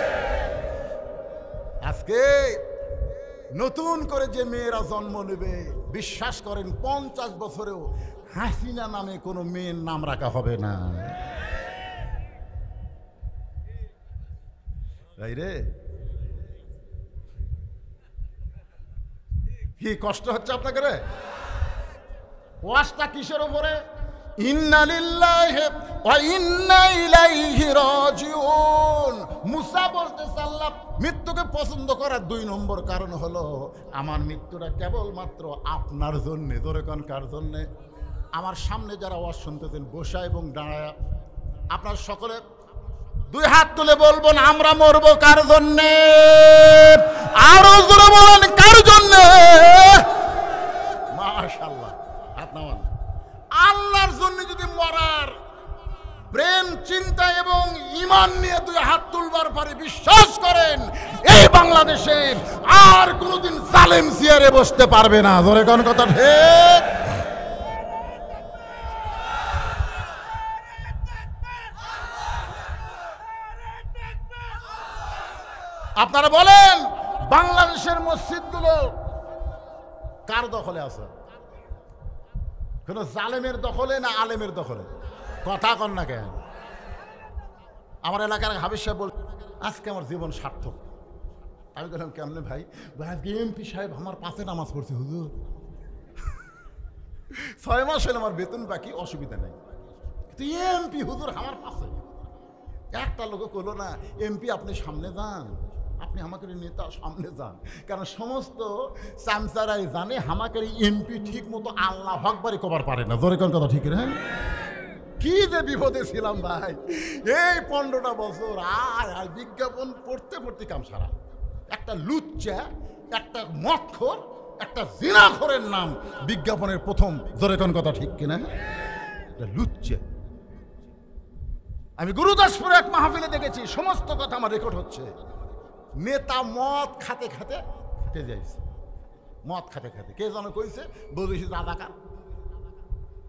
আজকে নতুন করে যে মেয়েরা জন্ম নেবে, বিশ্বাস করেন 50 বছরেও হাসিনা নামে কোনো মেয়ের নাম রাখা হবে না। রে কি কষ্ট হচ্ছে আপনাকে রে? ওয়াজটা কিসের উপরে? ইন্না লিল্লাহি ওয়া ইন্না ইলাইহি রাজিউন। মুসা বলতেছে আল্লাহ মৃত্যুকে পছন্দ করার 2 নম্বর কারণ হলো আমার মৃত্যুটা কেবলমাত্র আপনার জন্য। ধরে কোন কার জন্য? আমার সামনে যারা ওয়াজ শুনতেছেন বসা এবং দাঁড়ায়া, আপনার সকলে 2 হাত তুলে বলবেন আমরা মরবো কার জন্য? আরো জোরে বলেন কার জন্য? মাশাআল্লাহ, হাত নামান। আল্লাহর জন্য যদি মরার প্রেম চিন্তা এবং ঈমান নিয়ে 2 হাত তুলবার পরে বিশ্বাস করেন এই বাংলাদেশে আর কোনোদিন জালেম চেয়ারে বসতে পারবে না। ধরে কোন কথা ঠিক? আপনারা বলেন বাংলাদেশের মসজিদগুলো কার দখলে আছে? কোন জালেমের দখলে না আলেমের দখলে? কথা কন না কেন? আমার এলাকার হাবিজ সাহেব বল আজকে আমার জীবন সার্থক। আমি বললাম কেমনে ভাই? আজকে এমপি সাহেব আমার পাশে নামাজ পড়ছে হুজুর। 6 মাস হলে আমার বেতন বাকি, অসুবিধা নেই, কিন্তু এমপি হুজুর আমার পাশে। একটা লোক করলো না এমপি আপনি সামনে যান, আপনি আমাকে নেতা সামনে যান, কারণ সমস্ত চামচারাই জানে আমাকে এমপি ঠিক মতো আল্লাহ আকবারই কবার পারে না। জোরে কোন কথা ঠিক? হ্যাঁ, কি যে বিপদে ছিলাম ভাই এই 15টা বছর। আর বিজ্ঞাপন পড়তে পড়তে কাম সারা। একটা লুচ্চা, একটা মদখোর, একটা জিনাখোরের নাম বিজ্ঞাপনের প্রথম। জোরে কোন কথা ঠিক কিনা? লুচ্চা। আমি গুরুদাসপুরে এক মাহফিলে দেখেছি, সমস্ত কথা আমার রেকর্ড হচ্ছে। নেতা মদ খাতে খাতে তেজে যাইছে, মদ খাতে খাতে। কে যেন কইছে বলেছি রাজাকার,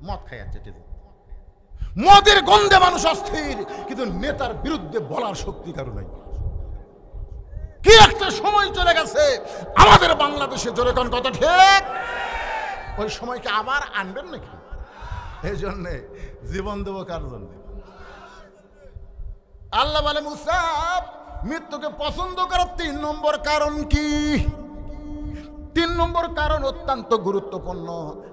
মদ খাই যাচ্ছে তেজে। মদের গন্ধে মানুষ অস্থির, কিন্তু নেতার বিরুদ্ধে বলার শক্তি কারো নাই। কি একটা সময় চলে গেছে আমাদের বাংলাদেশে। জোরে কোন কথা ঠিক? ওই সময়কে আবার আনবেন নাকি? এই জন্যে জীবন দেবো কার জন্য? আল্লাহ বলে মুসা মৃত্যুকে পছন্দ করার 3 নম্বর কারণ কি? 3 নম্বর কারণ অত্যন্ত গুরুত্বপূর্ণ।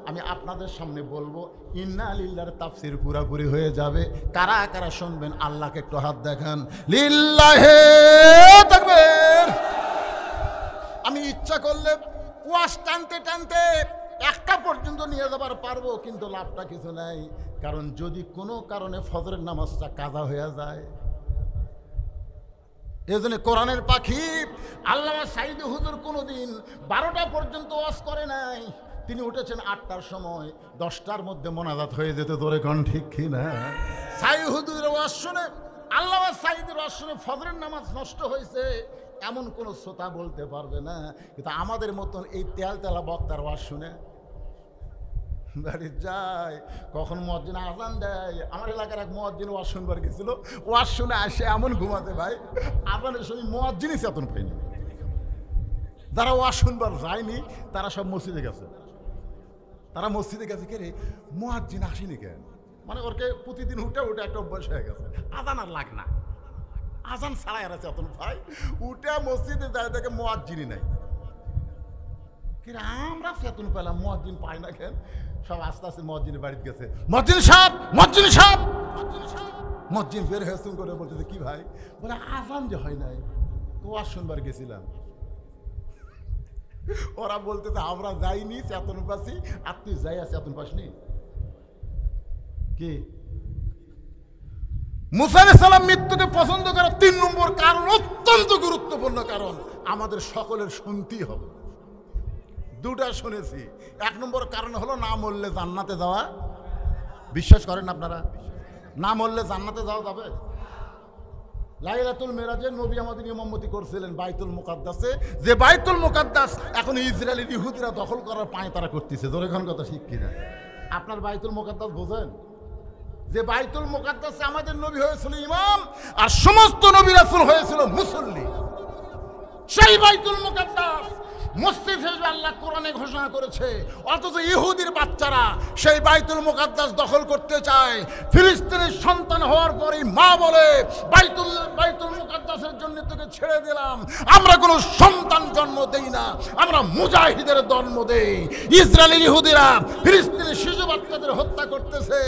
আমি আপনাদের সামনে বলবো, ইন্না লিল্লাহির তাফসীর পুরাপুরি হয়ে যাবে। কারা কারা শুনবেন আল্লাহকে একটু হাত দেখান। লিল্লাহি তাকবীর। আমি ইচ্ছা করলে ওয়াজ টানতে টানতে 1টা পর্যন্ত নিয়ে যাবার পারবো, কিন্তু লাভটা কিছু নাই। কারণ যদি কোনো কারণে ফজরের নামাজটা কাজা হয়ে যায়, এজন্য কোরআনের পাখি আল্লামা সাইদি হুজুর কোনোদিন 12টা পর্যন্ত ওয়াজ করে নাই। তিনি উঠেছেন 8টার সময়, 10টার মধ্যে মোনাজাত হয়ে যেত। ধরে কোন ঠিক কি না? সাইদি হুজুরের ওয়াজ শুনে, আল্লামা সাইদির ওয়াজ শুনে ফজরের নামাজ নষ্ট হয়েছে এমন কোন শ্রোতা বলতে পারবে না। কিন্তু আমাদের মতন এই তেলতেলা বক্তার ওয়াজ শুনে বাড়ি যায়, কখন মুয়াজ্জিন আজান দেয়। আমার এলাকার এক মুয়াজ্জিন ওয়াজ শুনবার গেছিল, ওয়াজ শুনে আসে এমন ঘুমাতে ভাই, আজানের সময় মুয়াজ্জিনই চেতন পাইনি। যারা ওয়াজ শুনবার যায়নি তারা সব মসজিদে গেছে। তারা মসজিদে গেছে, কে রে মুয়াজ্জিন আসেনি কেন? মানে ওরকে প্রতিদিন উঠে উঠে একটা অভ্যাস হয়ে গেছে, আজান আর লাগ না, আজান ছাড়াই আর চেতন ভাই। উঠে মসজিদে যায় দেখে মুয়াজ্জিনই নাই। কিন্তু আমরা চেতন পেলাম, মুয়াজ্জিন পাই না কেন? সব আস্তে আস্তে মুয়াজ্জিনের বাড়িতে গেছে। মুয়াজ্জিন সাহেব, মুয়াজ্জিন সাহেব, মুয়াজ্জিন বের হয়ে করে বলতেছে কি ভাই? বলে আজান যে হয় নাই, তো ওয়াজ শুনবার গেছিলাম। ওরা বলতেছে আমরা যাইনি, চেতন পাচ্ছি, আর তুই যাই আছে চেতন পাসনি কি? মুসা আলাইহিস সালাম মৃত্যুকে পছন্দ করার 3 নম্বর কারণ অত্যন্ত গুরুত্বপূর্ণ কারণ আমাদের সকলের শুনতেই হবে। 2টা শুনেছি। 1 নম্বর কারণ হলো না মরলে জান্নাতে যাওয়া। বিশ্বাস করেন আপনারা? না মরলে জান্নাতে যাওয়া যাবে? লাইলাতুল মেরাজে নবী আমাদের ইমামতি করছিলেন বাইতুল মুকাদ্দাসে, যে বাইতুল মুকাদ্দাস এখন ইসরায়েলি ইহুদিরা দখল করার পায় তারা করতেছে। জোরে কোন কথা ঠিক কিনা? আপনার বাইতুল মুকাদ্দাস বোঝেন? যে বাইতুল মুকাদ্দাসে আমাদের নবী হয়েছিল ইমাম, আর সমস্ত নবী রাসূল হয়েছিল মুসল্লি। সেই বাইতুল মুকাদ্দাস মসজিদ হিসেবে আল্লাহ কোরআনে ঘোষণা করেছে, অথচ ইহুদির বাচ্চারা সেই বাইতুল মুকাদ্দাস দখল করতে চায়। ফিলিস্তিনের সন্তান হওয়ার পরেই মা বলে, বাইতুল মুকাদ্দাসের জন্য তোকে ছেড়ে দিলাম। আমরা কোনো সন্তান জন্ম দেই না, আমরা মুজাহিদের জন্ম দেই। ইসরায়েলের ইহুদিরা ফিলিস্তিনের শিশু বাচ্চাদের হত্যা করতেছে,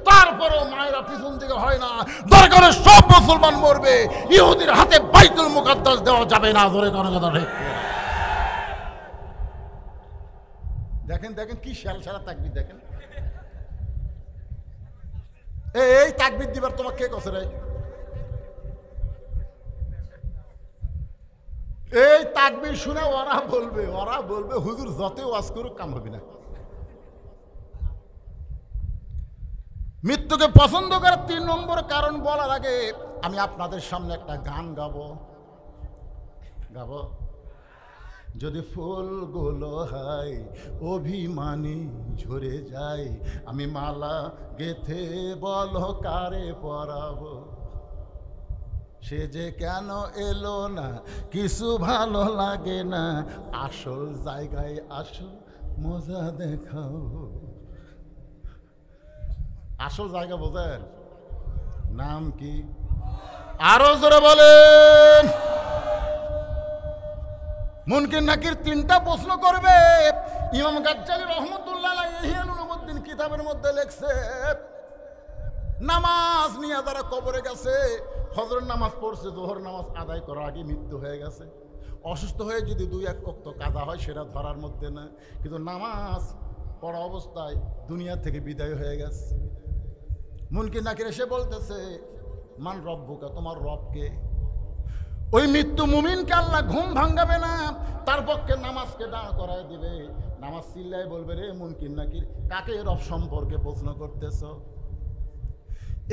তারপরেও মায়েরা পিছন দিকে হয় না। দরকারে সব মুসলমান মরবে, ইহুদির হাতে বাইতুল মুকাদ্দাস দেওয়া যাবে না। ধরে কোনো কথা ঠিক। দেখেন দেখেন কি সারা তাকবীর দেখেন। এই তাকবীর দিবার তোমার কে কছে রে? এই তাকবীর শুনে ওরা বলবে হুজুর যতই ওয়াজ করুক কাম হবে না। মৃত্যুকে পছন্দ করার 3 নম্বর কারণ বলার আগে আমি আপনাদের সামনে একটা গান গাবো। যদি ফুলগুলো হয় অভিমানী ঝরে যায়, আমি মালা গেথে বলো কারে পরাবো। সে যে কেন এলো না, কিছু ভালো লাগে না, আসল জায়গায় আসো, মজা দেখাও। আসল জায়গা বোঝেন? নাম কি? আরো জোরে বলেন। মুনকির নাকির 3টা প্রশ্ন করবে। ইমাম গাজ্জালী রহমতুল্লাহ আলাইহি ইহয়া উলুমুদ্দিন কিতাবের মধ্যে লেখছে, নামাজ নিয়ে যারা কবরে গেছে, ফজরের নামাজ পড়ছে, যোহর নামাজ আদায় করার আগে মৃত্যু হয়ে গেছে, অসুস্থ হয়ে যদি 2-1 ওয়াক্ত কাজা হয় সেটা ধরার মধ্যে না, কিন্তু নামাজ পড়া অবস্থায় দুনিয়া থেকে বিদায় হয়ে গেছে। মুনকির নাকির এসে বলতেছে, মান রব্বুকা, তোমার রবকে? ওই মৃত্যু মুমিনকে আল্লাহ ঘুম ভাঙাবে না, তার পক্ষে নামাজকে দাঁড় করায় দিবে। নামাজ চিল্লায় বলবে, রে মুনকির নাকির, কাকে রব সম্পর্কে প্রশ্ন করতেছ?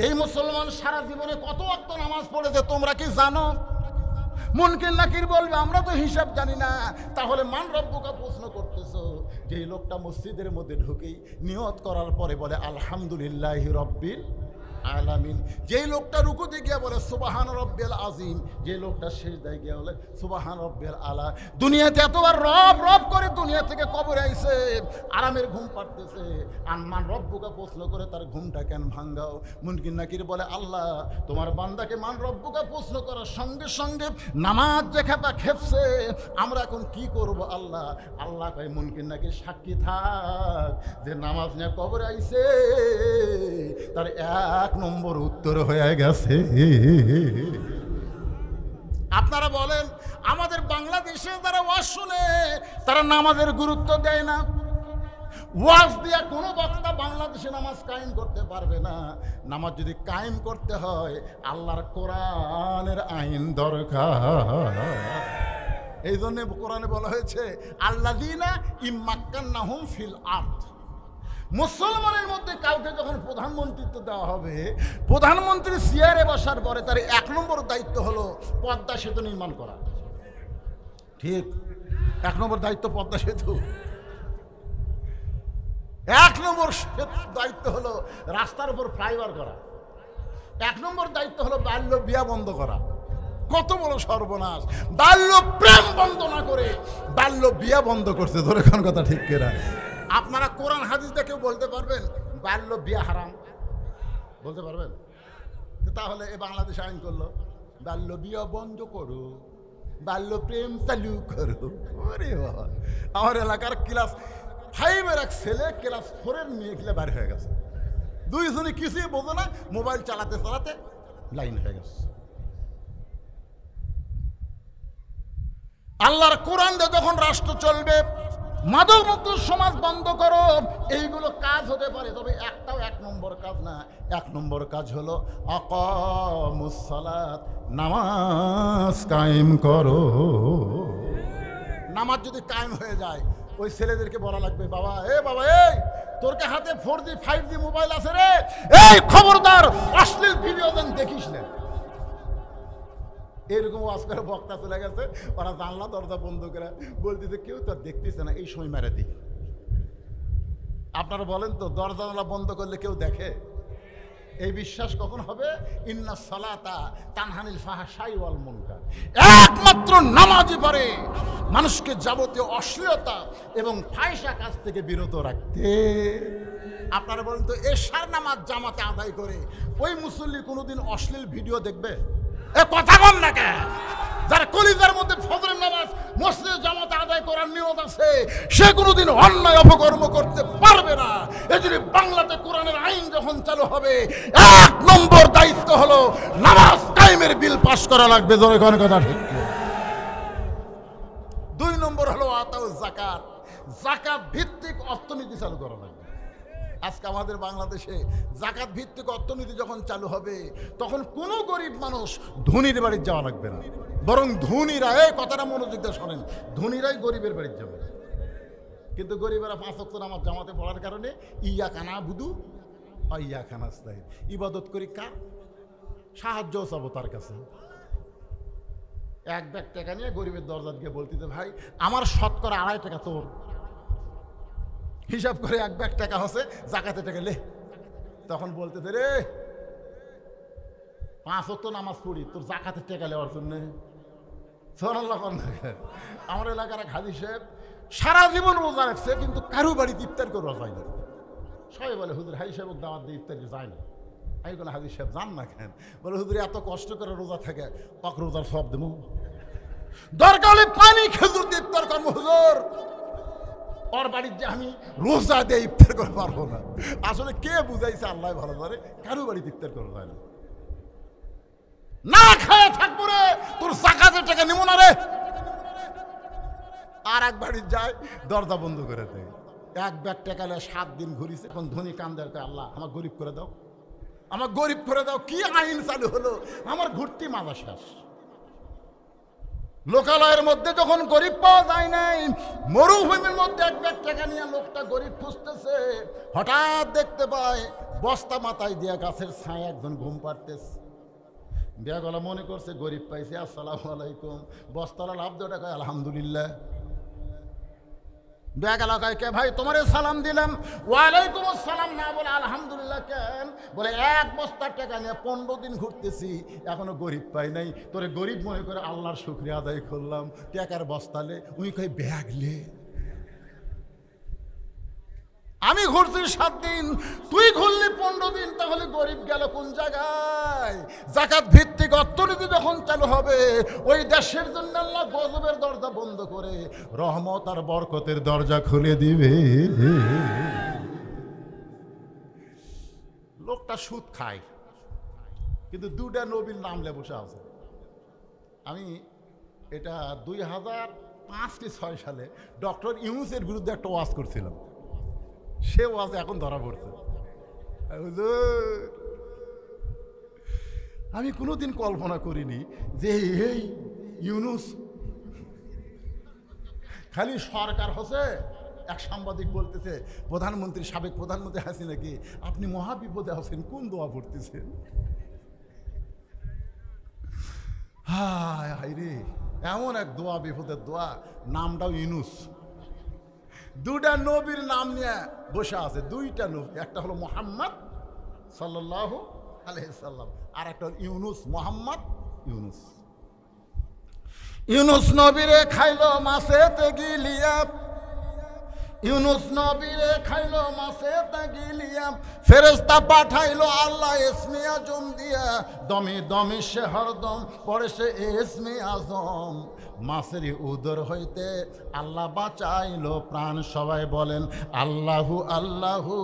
এই মুসলমান সারা জীবনে কত ওয়াক্ত নামাজ পড়েছে তোমরা কি জানো? মুনকির নাকির বলবে, আমরা তো হিসাব জানি না। তাহলে মান রব্বুকা প্রশ্ন করতেছ? যেই লোকটা মসজিদের মধ্যে ঢুকেই নিয়ত করার পরে বলে আলহামদুলিল্লাহি রব্বিল আলামিন, যেই লোকটা রুকুতে গিয়ে বলে সুবহান রব্বিল আযীম, যে লোকটা সিজদায় গিয়ে বলে সুবহান রব্বিল আলা, দুনিয়াতে এতবার রব রব করে দুনিয়া থেকে কবরে আইছে, আরামের ঘুম পাড়তেছে, আর মান রব্বুকা প্রশ্ন করে তার ঘুমটা কেন ভাঙ্গাও? মুনকির নাকির বলে, আল্লাহ তোমার বান্দাকে মান রব্বুকা প্রশ্ন করার সঙ্গে সঙ্গে নামাজ যে খেপা খেপছে, আমরা এখন কি করব আল্লাহ? আল্লাহ কয়, মুনকির নাকির সাক্ষী থাক যে নামাজ নিয়ে কবরে আইছে, তার 1 নম্বর উত্তর হয়ে গেছে। আপনারা বলেন, আমাদের বাংলাদেশে যারা ওয়াজ শুনে তারা নামাজের গুরুত্ব দেয় না। ওয়াজ দিয়া কোনো বক্তা বাংলাদেশে নামাজ কায়েম করতে পারবে না। নামাজ যদি কায়েম করতে হয়, আল্লাহর কোরআনের আইন দরকার। এই জন্য কোরআনে বলা হয়েছে, আল্লাযীনা ইম্মাক্কান্নাহুম ফিল আরদ। মুসলমানের মধ্যে কাউকে যখন প্রধানমন্ত্রিত্ব দেওয়া হবে, প্রধানমন্ত্রী চেয়ারে বসার পরে তার 1 নম্বর দায়িত্ব হলো পদ্মা সেতু নির্মাণ করা। ঠিক, 1 নম্বর দায়িত্ব পদ্মা সেতু। 1 নম্বর দায়িত্ব হলো রাস্তার উপর ফ্লাইওভার করা। 1 নম্বর দায়িত্ব হলো বাল্য বিয়া বন্ধ করা। কত বড় সর্বনাশ! বাল্য প্রেম বন্ধ না করে বাল্য বিয়া বন্ধ করছে। ধরে কোন কথা ঠিক কিনা? আপনারা কোরআন হাদিস দেখে বলতে পারবেন বাল্য বিয়া হারাম? বলতে পারবেন? তাহলে এ বাংলাদেশ আইন করলো, বাল্য বিয়া বন্ধ করো, বাল্য প্রেম চালু করো। ওরে বাবা, আমার এলাকার ক্লাস 5-এর এক ছেলে ক্লাস 4-এর মেয়ে খেলে বাইরে হয়ে গেছে। 2 জনে কিছুই বোঝে না, মোবাইল চালাতে চালাতে লাইন হয়ে গেছে। আল্লাহর কোরআন দিয়ে যখন রাষ্ট্র চলবে, মাদক মুক্ত সমাজ বন্ধ করো, এইগুলো কাজ হতে পারে, তবে একটাও 1 নম্বর কাজ না। 1 নম্বর কাজ হলো আকামুস সালাত, নামাজ কায়েম করো। নামাজ যদি কায়েম হয়ে যায়, ওই ছেলেদেরকে বলা লাগবে, বাবা বাবা, তোর হাতে 4G 5G মোবাইল আছে রে, এই খবরদার অশ্লীল ভিডিও দেখিস না। এরকম ওয়াজ করে বক্তা চলে গেছে, ওরা জানলা দরজা বন্ধ করে বলতেছে, কেউ তো দেখতেছে না, এই সময় মেরে দিই। আপনারা বলেন তো, দরজা জানালা বন্ধ করলে কেউ দেখে? এই বিশ্বাস কখন হবে? ইন্না সালাতা তানহানিল ফাহশাই ওয়াল মুনকার, একমাত্র নামাজই পারে মানুষকে যাবতীয় অশ্লীলতা এবং ফাহিশা কাজ থেকে বিরত রাখতে। আপনারা বলেন তো, এশার নামাজ জামাতে আদায় করে ওই মুসল্লি কোনোদিন অশ্লীল ভিডিও দেখবে? এ কথা বল না কেন? যার কলিজার মধ্যে ফজরের নামাজ মসজিদে জামাতে আদায় করার নিয়ত আছে, সে কোনোদিন অন্যায় অপকর্ম করতে পারবে না। এজন্য বাংলাতে কোরআনের আইন যখন চালু হবে, 1 নম্বর দায়িত্ব হলো নামাজ কায়েমের বিল পাস করা লাগবে। জোরে কোন কথা ঠিক? 2 নম্বর হলো আতাউ যাকাত, যাকাত ভিত্তিক অর্থনীতি চালু করা লাগবে। আজকে আমাদের বাংলাদেশে যাকাত ভিত্তিক অর্থনীতি যখন চালু হবে, তখন কোনো গরিব মানুষ ধনীর বাড়ি যাওয়া লাগবে না, বরং ধনীরা, এই কথাটা মনোযোগ দিয়ে শোনেন, ধনীরাই গরিবের বাড়ি যাবে। কিন্তু গরিবেরা 5 ওয়াক্ত নামাজ জামাতে পড়ার কারণে ইয়াকা নাবুদু ওয়া ইয়াকা নাস্তাইন, ইবাদত করি কার? সাহায্য চাবো তার কাছে। 1 ব্যাগ টাকা নিয়ে গরিবের দরজা গিয়ে বলতে, ভাই আমার শতকরা 2.5 টাকা তোর, হিসাব করে 1 ব্যাগ টাকা হচ্ছে, যাকাতে টাকা লে। তখন বলতেছে, রে 5 ওয়াক্ত নামাজ পড়ি, তোর যাকাতের টাকা নেওয়ার জন্য। আমার এলাকার এক হাজী সাহেব সারা জীবন রোজা রাখছে, কিন্তু কারো বাড়িতে ইফতার করে যায় না। সবাই বলে, হুজুর হাজী সাহেব দাওয়াত দিয়ে ইফতার যায় না। আমি কোনো হাজী সাহেব যান না কেন? বলে, হুজুর এত কষ্ট করে রোজা থাকে, পাক রোজার সব দেবো, দরকার হলে পানি খেজুর দিয়ে ইফতার করবো। হুজুর ওর বাড়ির যে আমি রোজা দিয়ে ইফতার করে পারবো না। আসলে কে বুঝাইছে আল্লাহ ভালো করে, কারো বাড়িতে ইফতার করা যায় না। না খায় থাকবো রে, তোর যাকাতের টাকা নিব না রে। আর এক বাড়ির যায়, দরজা বন্ধ করে দেয়। 1 ব্যাগ টাকা 7 দিন ঘুরিছে। এখন ধনী কান্দার, আল্লাহ আমার গরিব করে দাও, আমার গরিব করে দাও। কি আইন চালু হলো, আমার ঘুরতি মাজা শেষ। লোকালয়ের মধ্যে যখন গরিব পাওয়া যায় নাই, মরুভূমির মধ্যে 1 ব্যাগ টাকা নিয়ে লোকটা গরিব খুঁজতেছে, হঠাৎ দেখতে পায় বস্তা মাথায় দিয়া গাছের ছায় একজন ঘুম পাড়তেছে। বিয়াগলা মনে করছে গরিব পাইছে, আসসালামু আলাইকুম। বস্তালা লাভ দেওয়া কয় আলহামদুলিল্লাহ। বিয়াগলা কয়, কে ভাই তোমারে সালাম দিলাম। ওয়ালাইকুম আসসালাম না বলে আলহামদুলিল্লাহ কেন? বলে 1 বস্তা টাকা নিয়ে 15 দিন ঘুরতেছি, এখনো গরিব পাই নাই। তোরে গরিব মনে করে আল্লাহর শুকরিয়া আদায় করলাম। টাকার বস্তালে উনি কয় ব্যাগলে, আমি ঘুরছি 7 দিন, তুই ঘুরলি 15 দিন, তাহলে গরিব গেল কোন জায়গায়? যাকাত ভিত্তিক অর্থনীতি যখন চালু হবে, ওই দেশের জন্য আল্লাহ গজবের দরজা বন্ধ করে রহমত আর বরকতের দরজা খুলে দিবে। লোকটা সুদ খায়, কিন্তু 2টা নবীর নাম লে বসে আছে। আমি এটা 2005-6 সালে ডক্টর ইউনূসের বিরুদ্ধে একটা ওয়াজ করছিলাম। সে ওয়াজে এখন ধরা পড়ছে। আমি কোনোদিন কল্পনা করিনি যে এই ইউনূস খালি সরকার হচ্ছে। এক সাংবাদিক বলতেছে, প্রধানমন্ত্রী, সাবেক প্রধানমন্ত্রী হাসিনা কি আপনি মহাবিপদে আছেন, কোন দোয়া পড়তেছেন? হায় হায় রে, এমন এক দোয়া, বিপদের দোয়া, নামটাও ইউনূস। 2টা নবীর নাম নিয়ে বসে আছে। 2টা নবী, একটা হলো মুহাম্মদ সাল্লাল্লাহু আলাইহি সাল্লাম, আর একটা হলো ইউনূস, মুহাম্মদ ইউনূস। ইউনূস নবীরে খাইলো মাছেতে গিলিয়া, ইউনূস নবীরে খাইলো মাছেতে গিলিয়া, ফেরেশতা পাঠাইলো আল্লাহ ইসমে আজম দিয়া, দমে দমে সে হরদম পড়ে সে ইসমে আজম। মাছের উদর হইতে আল্লাহ বাঁচাইলো প্রাণ। সবাই বলেন আল্লাহু আল্লাহু,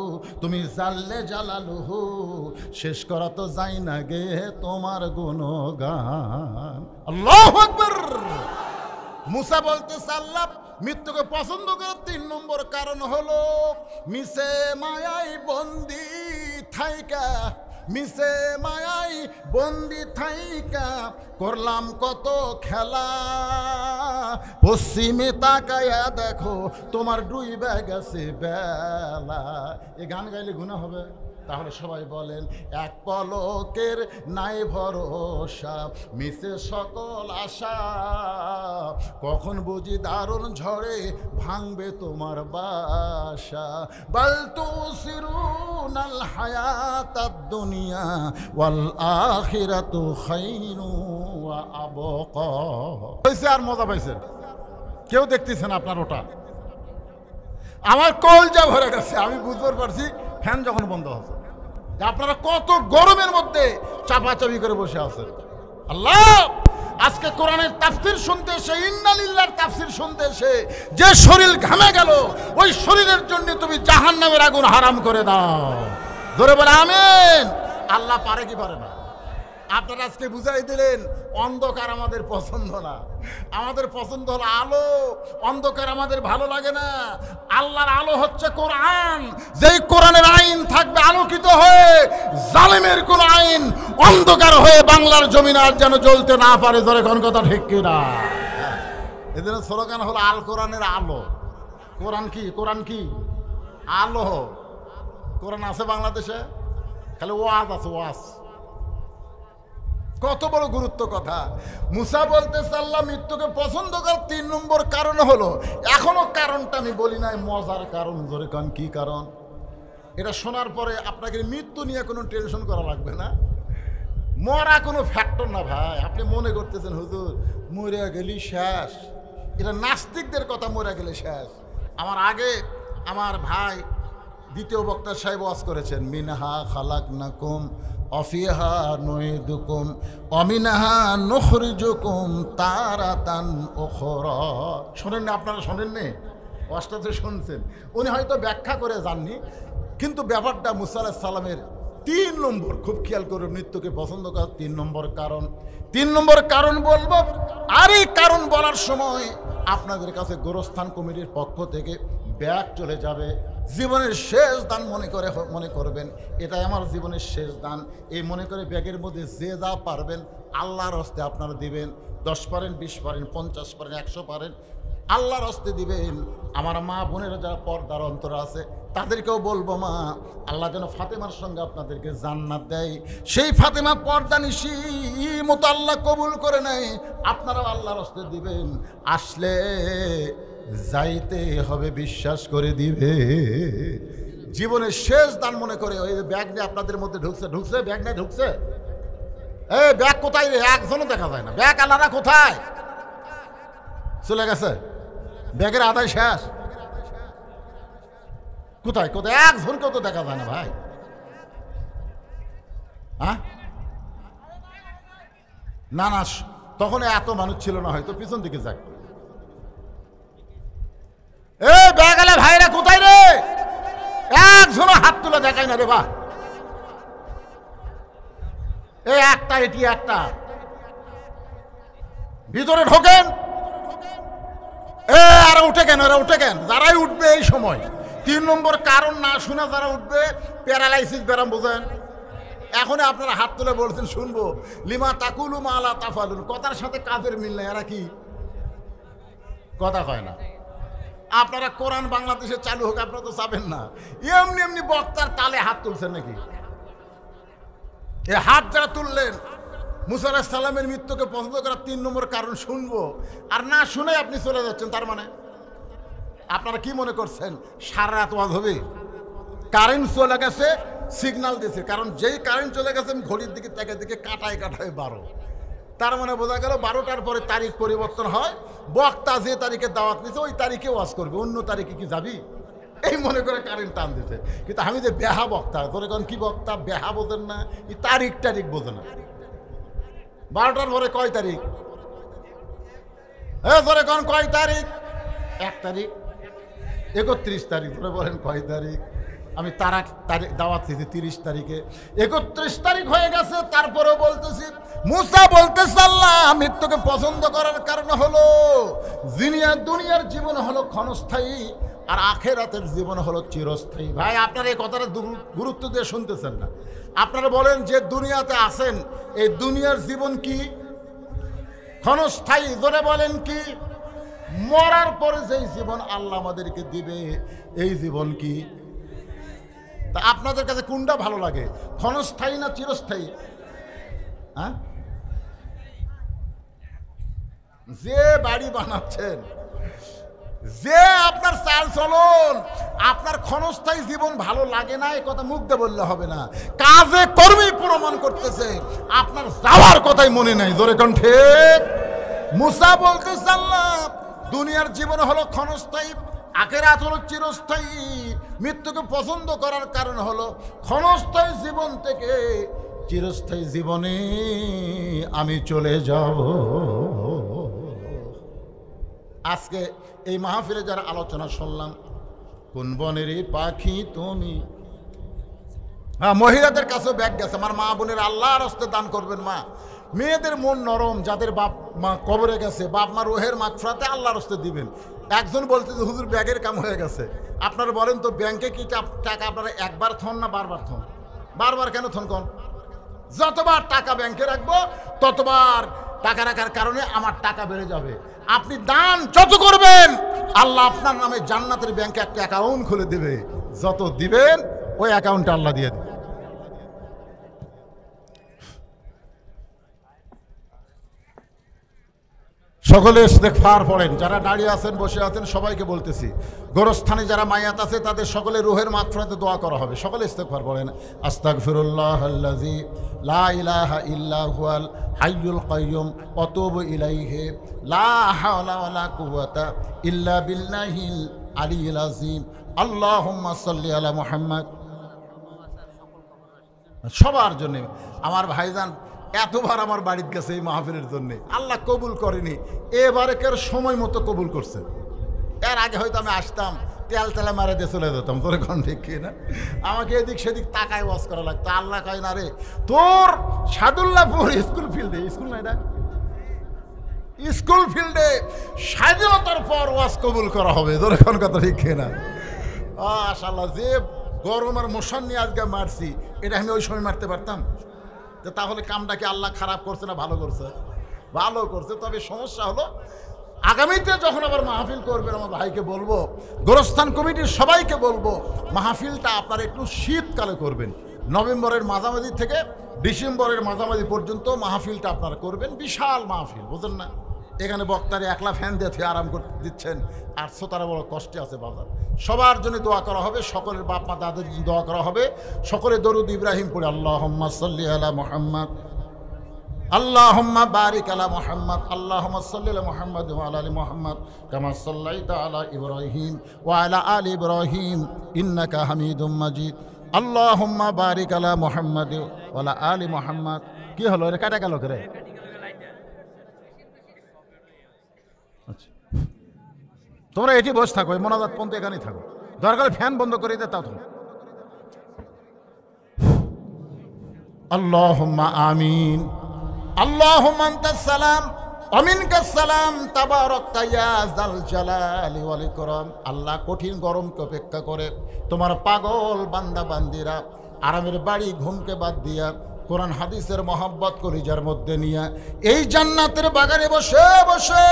তুমি জাল্লে জালালুহু, শেষ করা তো যাই না গে তোমার গুণগান। আল্লাহু আকবার। মুসা বলতেছে, আল্লাহ মৃত্যুকে পছন্দ করে 3 নম্বর কারণ হলো মিশে মায়াই বন্দি থাইকা, মিশে মায়াই বন্দি থাইকা করলাম কত খেলা, পশ্চিমে তাকায়া দেখো তোমার ডুইবা গেছে বেলা। এ গান গাইলে গুনাহ হবে? তাহলে সবাই বলেন, এক পলকের নাই ভরসা, মিশে সকল আশা, কখন বুঝি দারুণ ঝড়ে ভাঙবে তোমার বাসা। বাল তুসিরুনাল হায়াতাদ দুনিয়া ওয়াল আখিরাতু খায়রু ওয়া আবকা। হইছে আর মজা পাইছেন? কেউ দেখতেছেন আপনার ওটা? আমার কলজা ভরে গেছে। আমি বুঝতে পারছি ফ্যান যখন বন্ধ হচ্ছে আপনারা কত গরমের মধ্যে চাপাচাপি করে বসে আছেন। আল্লাহ আজকে কোরআনের তাফসীর শুনতে এসে, ইন্নালিল্লাহর তাফসীর শুনতে এসে যে শরীর ঘামে গেল, ওই শরীরের জন্য তুমি জাহান্নামের আগুন হারাম করে দাও। ধরে বলে আমিন। আল্লাহ পারে কি পারে না? আপনারা আজকে বুঝাই দিলেন অন্ধকার আমাদের পছন্দ না, আমাদের পছন্দ হলো আলো। অন্ধকার আমাদের ভালো লাগে না। আল্লাহর আলো হচ্ছে কোরআন। যেই কোরআনের আইন থাকবে আলোকিত হয়ে, জালেমের কোন আইন অন্ধকার হয়ে বাংলার জমিন আর যেন জ্বলতে না পারে। ধরে কোন কথা ঠিক কিনা? এদের স্লোগান হলো আল কোরআনের আলো। কোরআন কি? কোরআন কি? আলো। কোরআন আছে বাংলাদেশে? খালি ওয়াজ আছে, ওয়াজ। কত বড় গুরুত্ব কথা। মুসা বলতেছে আল্লাহ মৃত্যুকে পছন্দ করার 3 নম্বর কারণ হলো, এখনো কারণটা আমি বলি নাই, মজার কারণ। ধরে কারণ কি কারণ? এটা শোনার পরে আপনাকে মৃত্যু নিয়ে কোনো টেনশন করা লাগবে না। মরা কোনো ফ্যাক্টর না ভাই। আপনি মনে করতেছেন হুজুর মরে গেলি শেষ, এটা নাস্তিকদের কথা, মরে গেলে শেষ। আমার আগে আমার ভাই দ্বিতীয় বক্তা সাহেব ওয়াজ করেছেন, মিনহা খালাকনাকুম অফিহা নুইদুকুম অমিনহা নুখরিজুকুম তারাতান উখরা। শোনেন না আপনারা? শোনেননি? ওয়াজটা তো শুনছেন। উনি হয়তো ব্যাখ্যা করে যাননি, কিন্তু ব্যাপারটা মুসা আলাইহিস সালামের 3 নম্বর, খুব খেয়াল করে, মৃত্যুকে পছন্দ করার 3 নম্বর কারণ। 3 নম্বর কারণ বলবো, আর এই কারণ বলার সময় আপনাদের কাছে গোরস্থান কমিটির পক্ষ থেকে ব্যাগ চলে যাবে। জীবনের শেষ দান মনে করবেন, এটাই আমার জীবনের শেষ দান। এই মনে করে ব্যাগের মধ্যে যে যা পারবেন আল্লাহর হস্তে আপনারা দিবেন। 10 পারেন, 20 পারেন, 50 পারেন, 100 পারেন, আল্লাহর হস্তে দিবেন। আমার মা বোনেরা যারা পর্দার অন্তরে আছে তাদেরকেও বলবো, মা আল্লাহ যেন ফাতেমার সঙ্গে আপনাদেরকে জান্নাত দেয়। সেই ফাতেমা পর্দা নিশি মতো আল্লাহ কবুল করে নেয়। আপনারাও আল্লাহর হস্তে দিবেন। আসলে যাইতে হবে, বিশ্বাস করে দিবে। জীবনের শেষ দান মনে করে ওই ব্যাগ নিয়ে আপনাদের মধ্যে ঢুকছে ব্যাগ নিয়ে ঢুকছে। এই ব্যাগ কোথায়? একজনও দেখা যায় না। ব্যাগ আল্লাহরা কোথায় চলে গেছে? ব্যাগের আদায় শেষ। কোথায় কোথায়? একজনকেও তো দেখা যায় না ভাই। হ্যাঁ না না, তখন এত মানুষ ছিল না, হয়তো পিছন দিকে যাক। এ ব্যাগালা ভাইরা কোথায় রে? একজনও হাত তুলে দেখায় না রে। বাহ, এই একটা, এটি একটা। ভিতরে ঢোকেন। এরা উঠে কেন? এরা উঠে কেন? যারাই উঠবে এই সময় 3 নম্বর কারণ না শোনা যারা উঠবে, প্যারালাইসিস ব্যারাম বোঝেন। এখন আপনারা হাত তুলে বলছেন শুনবো, লিমা তাকুলু মা লা তাফালুন। কথার সাথে কাজের মিল নাই। এরা কি কথা কয় না? আপনারা কোরআন বাংলাদেশে চালু হোক, আপনারা তো চাবেন না। এমনি এমনি বক্তার তালে হাত তুলছেন নাকি? এই হাত যারা তুললেন, মুসা আলাইহিস সালামের মৃত্যুকে পছন্দ করার 3 নম্বর কারণ শুনবো, আর না শুনে আপনি চলে যাচ্ছেন। তার মানে আপনারা কি মনে করছেন সারা রাত ওয়াজ হবে? কারেন্ট চলে গেছে, সিগন্যাল দিয়েছে। কারণ যেই কারেন্ট চলে গেছে আমি ঘড়ির দিকে দিকে কাটায় 12। তার মানে বোঝা গেল 12টার পরে তারিখ পরিবর্তন হয়। বক্তা যে তারিখে দাওয়াত নিছে ওই তারিখে ওয়াজ করবে, অন্য তারিখে কি যাবি? এই মনে করে কারেন্ট টান দিছে। কিন্তু আমি যে বেহা বক্তা, তোরে কোন কি বক্তা? বেহা বোঝেন না, এই তারিখ বোঝে না। 12টার পরে কয় তারিখ? ধরে কোন কয় তারিখ? 1 তারিখ, 31 তারিখ। ধরে বলেন কয় তারিখ? আমি তারিখ দাওয়াত দিয়েছি 30 তারিখে, 31 তারিখ হয়ে গেছে। তারপরেও বলতেছি, মুসা বলতেছে আল্লাহ মৃত্যুকে পছন্দ করার কারণ হলো দুনিয়ার জীবন হলো ক্ষণস্থায়ী, আর আখেরাতের জীবন হলো চিরস্থায়ী। ভাই আপনারা এই কথাটা গুরুত্ব দিয়ে শুনতেছেন না। আপনারা বলেন যে দুনিয়াতে আছেন, এই দুনিয়ার জীবন কি? ক্ষণস্থায়ী। জোরে বলেন কি? মরার পরে যেই জীবন আল্লাহ আমাদেরকে দিবে এই জীবন কি? তা আপনাদের কাছে কোনটা ভালো লাগে, ক্ষণস্থায়ী না চিরস্থায়ী? হ্যাঁ, যে বাড়ি বানাচ্ছেন, যে আপনার চাল চলন, আপনার ক্ষণস্থায়ী জীবন ভালো লাগে না, এ কথা মুখ দিয়ে বললে হবে না, কাজে কর্মে প্রমাণ করতেছে আপনার যাওয়ার কথাই মনে নাই। জোরে কোন ঠিক? মুসা বলতেছে আল্লাহ দুনিয়ার জীবন হলো ক্ষণস্থায়ী, আখিরাত হলো চিরস্থায়ী। মৃত্যুকে পছন্দ করার কারণ হলো ক্ষণস্থায়ী জীবন থেকে চিরস্থায়ী জীবনে আমি চলে যাব। আজকে এই মাহফিলে যারা আলোচনা শুনলাম, কোন বনেরই পাখি তুমি, মহিলাদের কাছেও ব্যাগ গেছে, আমার মা বোনের আল্লাহর হস্তে দান করবেন। মা মেয়েদের মন নরম, যাদের বাপ মা কবরে গেছে, বাপ মা রোহের মাগফিরাতে আল্লাহর হস্তে দিবেন। একজন বলতে যে হুজুর ব্যাগের কাম হয়ে গেছে। আপনারা বলেন তো ব্যাংকে কি টাকা আপনারা একবার থন না বারবার থন? বারবার কেন থন? কোন যতবার টাকা ব্যাংকে রাখবো ততবার টাকা রাখার কারণে আমার টাকা বেড়ে যাবে। আপনি দান যত করবেন আল্লাহ আপনার নামে জান্নাতের ব্যাংকে একটা অ্যাকাউন্ট খুলে দেবে, যত দিবেন ওই অ্যাকাউন্টে আল্লাহ দিয়ে দেবে। সকলে ইস্তেগফার পড়েন, যারা দাঁড়িয়ে আছেন বসে আছেন সবাইকে বলতেছি, গোরস্থানে যারা মায়াত আছে তাদের সকলে রুহের মাগফিরাতে দোয়া করা হবে। সকলে ইস্তেগফার পড়েন। আস্তাগফিরুল্লাহ আল্লাযী লা ইলাহা ইল্লা হুয়াল হাইয়ুল কাইয়্যুম ওয়া আতুবু ইলাইহি লা হাওলা ওয়ালা কুওয়াতা ইল্লা বিল্লাহিল আলিয়্যিল আযীম। আল্লাহুম্মা সাল্লি আলা মুহাম্মদ। সবার জন্য আমার ভাইজান এতবার আমার বাড়ির কাছে এই মাহফিলের জন্য আল্লাহ কবুল করেনি, এবারেকের সময় মতো কবুল করছে। এর আগে হয়তো আমি আসতাম তেল তেলা মারে দিয়ে চলে যেতাম, তোর এখন ঠিক না, আমাকে এদিক সেদিক তাকায় ওয়াজ করা লাগতো। আল্লাহ কয় না রে, তোর সাদুল্লাহপুর স্কুল ফিল্ডে, স্কুল না এটা, স্কুল ফিল্ডে স্বাধীনতার পর ওয়াজ কবুল করা হবে। তোর এখন কথা ঠিক না? মাশাআল্লাহ, যে গরম আর মশান নিয়ে আজকে মারছি, এটা আমি ওই সময় মারতে পারতাম? তাহলে কামটাকে আল্লাহ খারাপ করছে না ভালো করছে? ভালো করছে। তবে সমস্যা হলো আগামীতে যখন আবার মাহফিল করবেন, আমার ভাইকে বলবো, গোরস্থান কমিটির সবাইকে বলবো, মাহফিলটা আপনারা একটু শীতকালে করবেন। নভেম্বরের মাঝামাঝি থেকে ডিসেম্বরের মাঝামাঝি পর্যন্ত মাহফিলটা আপনারা করবেন। বিশাল মাহফিল, বুঝলেন না? এখানে বক্তারে একলা ফ্যান দিয়ে আরাম করতে দিচ্ছেন, আর শ্রোতারা বড় কষ্টে আছে বাজার। সবার জন্য দোয়া করা হবে, সকলের বাপ মা দাদের জন্য দোয়া করা হবে। সকলে দরুদ ইব্রাহিম পড়ে আল্লাহুম্মা সাল্লি আলা মুহাম্মদ, আল্লাহুম্মা বারিক আলা মুহাম্মদ, আল্লাহুম্মা সাল্লি আলা মুহাম্মদ ওয়া আলা আলি মুহাম্মদ কামা সাল্লাইতা আলা ইব্রাহিম ওয়া আলা আলি ইব্রাহিম ইন্নাকা হামিদুম মাজিদ। আল্লাহুম্মা বারিক আলা মুহাম্মদ ওয়া আলা আলি মুহাম্মদ। কি হলো রে, কাটা গেল করে? আচ্ছা, তোমরা এটি বসে থাকো, এই মোনাজাত পর্যন্ত এখানেই থাকো, দরকার ফ্যান বন্ধ করে দে তাও তুমি। আল্লাহুম্মা আমিন। আল্লাহুম্মা আনতাস সালাম ওয়া মিনকাস সালাম তাবারাকতা ইয়া যাল জালালি ওয়াল ইকরাম। আল্লাহ কঠিন গরমকে উপেক্ষা করে তোমার পাগল বান্দা বান্দিরা আরামের বাড়ি ঘুমকে বাদ দিয়া কোরআন হাদিসের মহব্বত কলিজার মধ্যে নিয়ে এই জান্নাতের বাগানে বসে বসে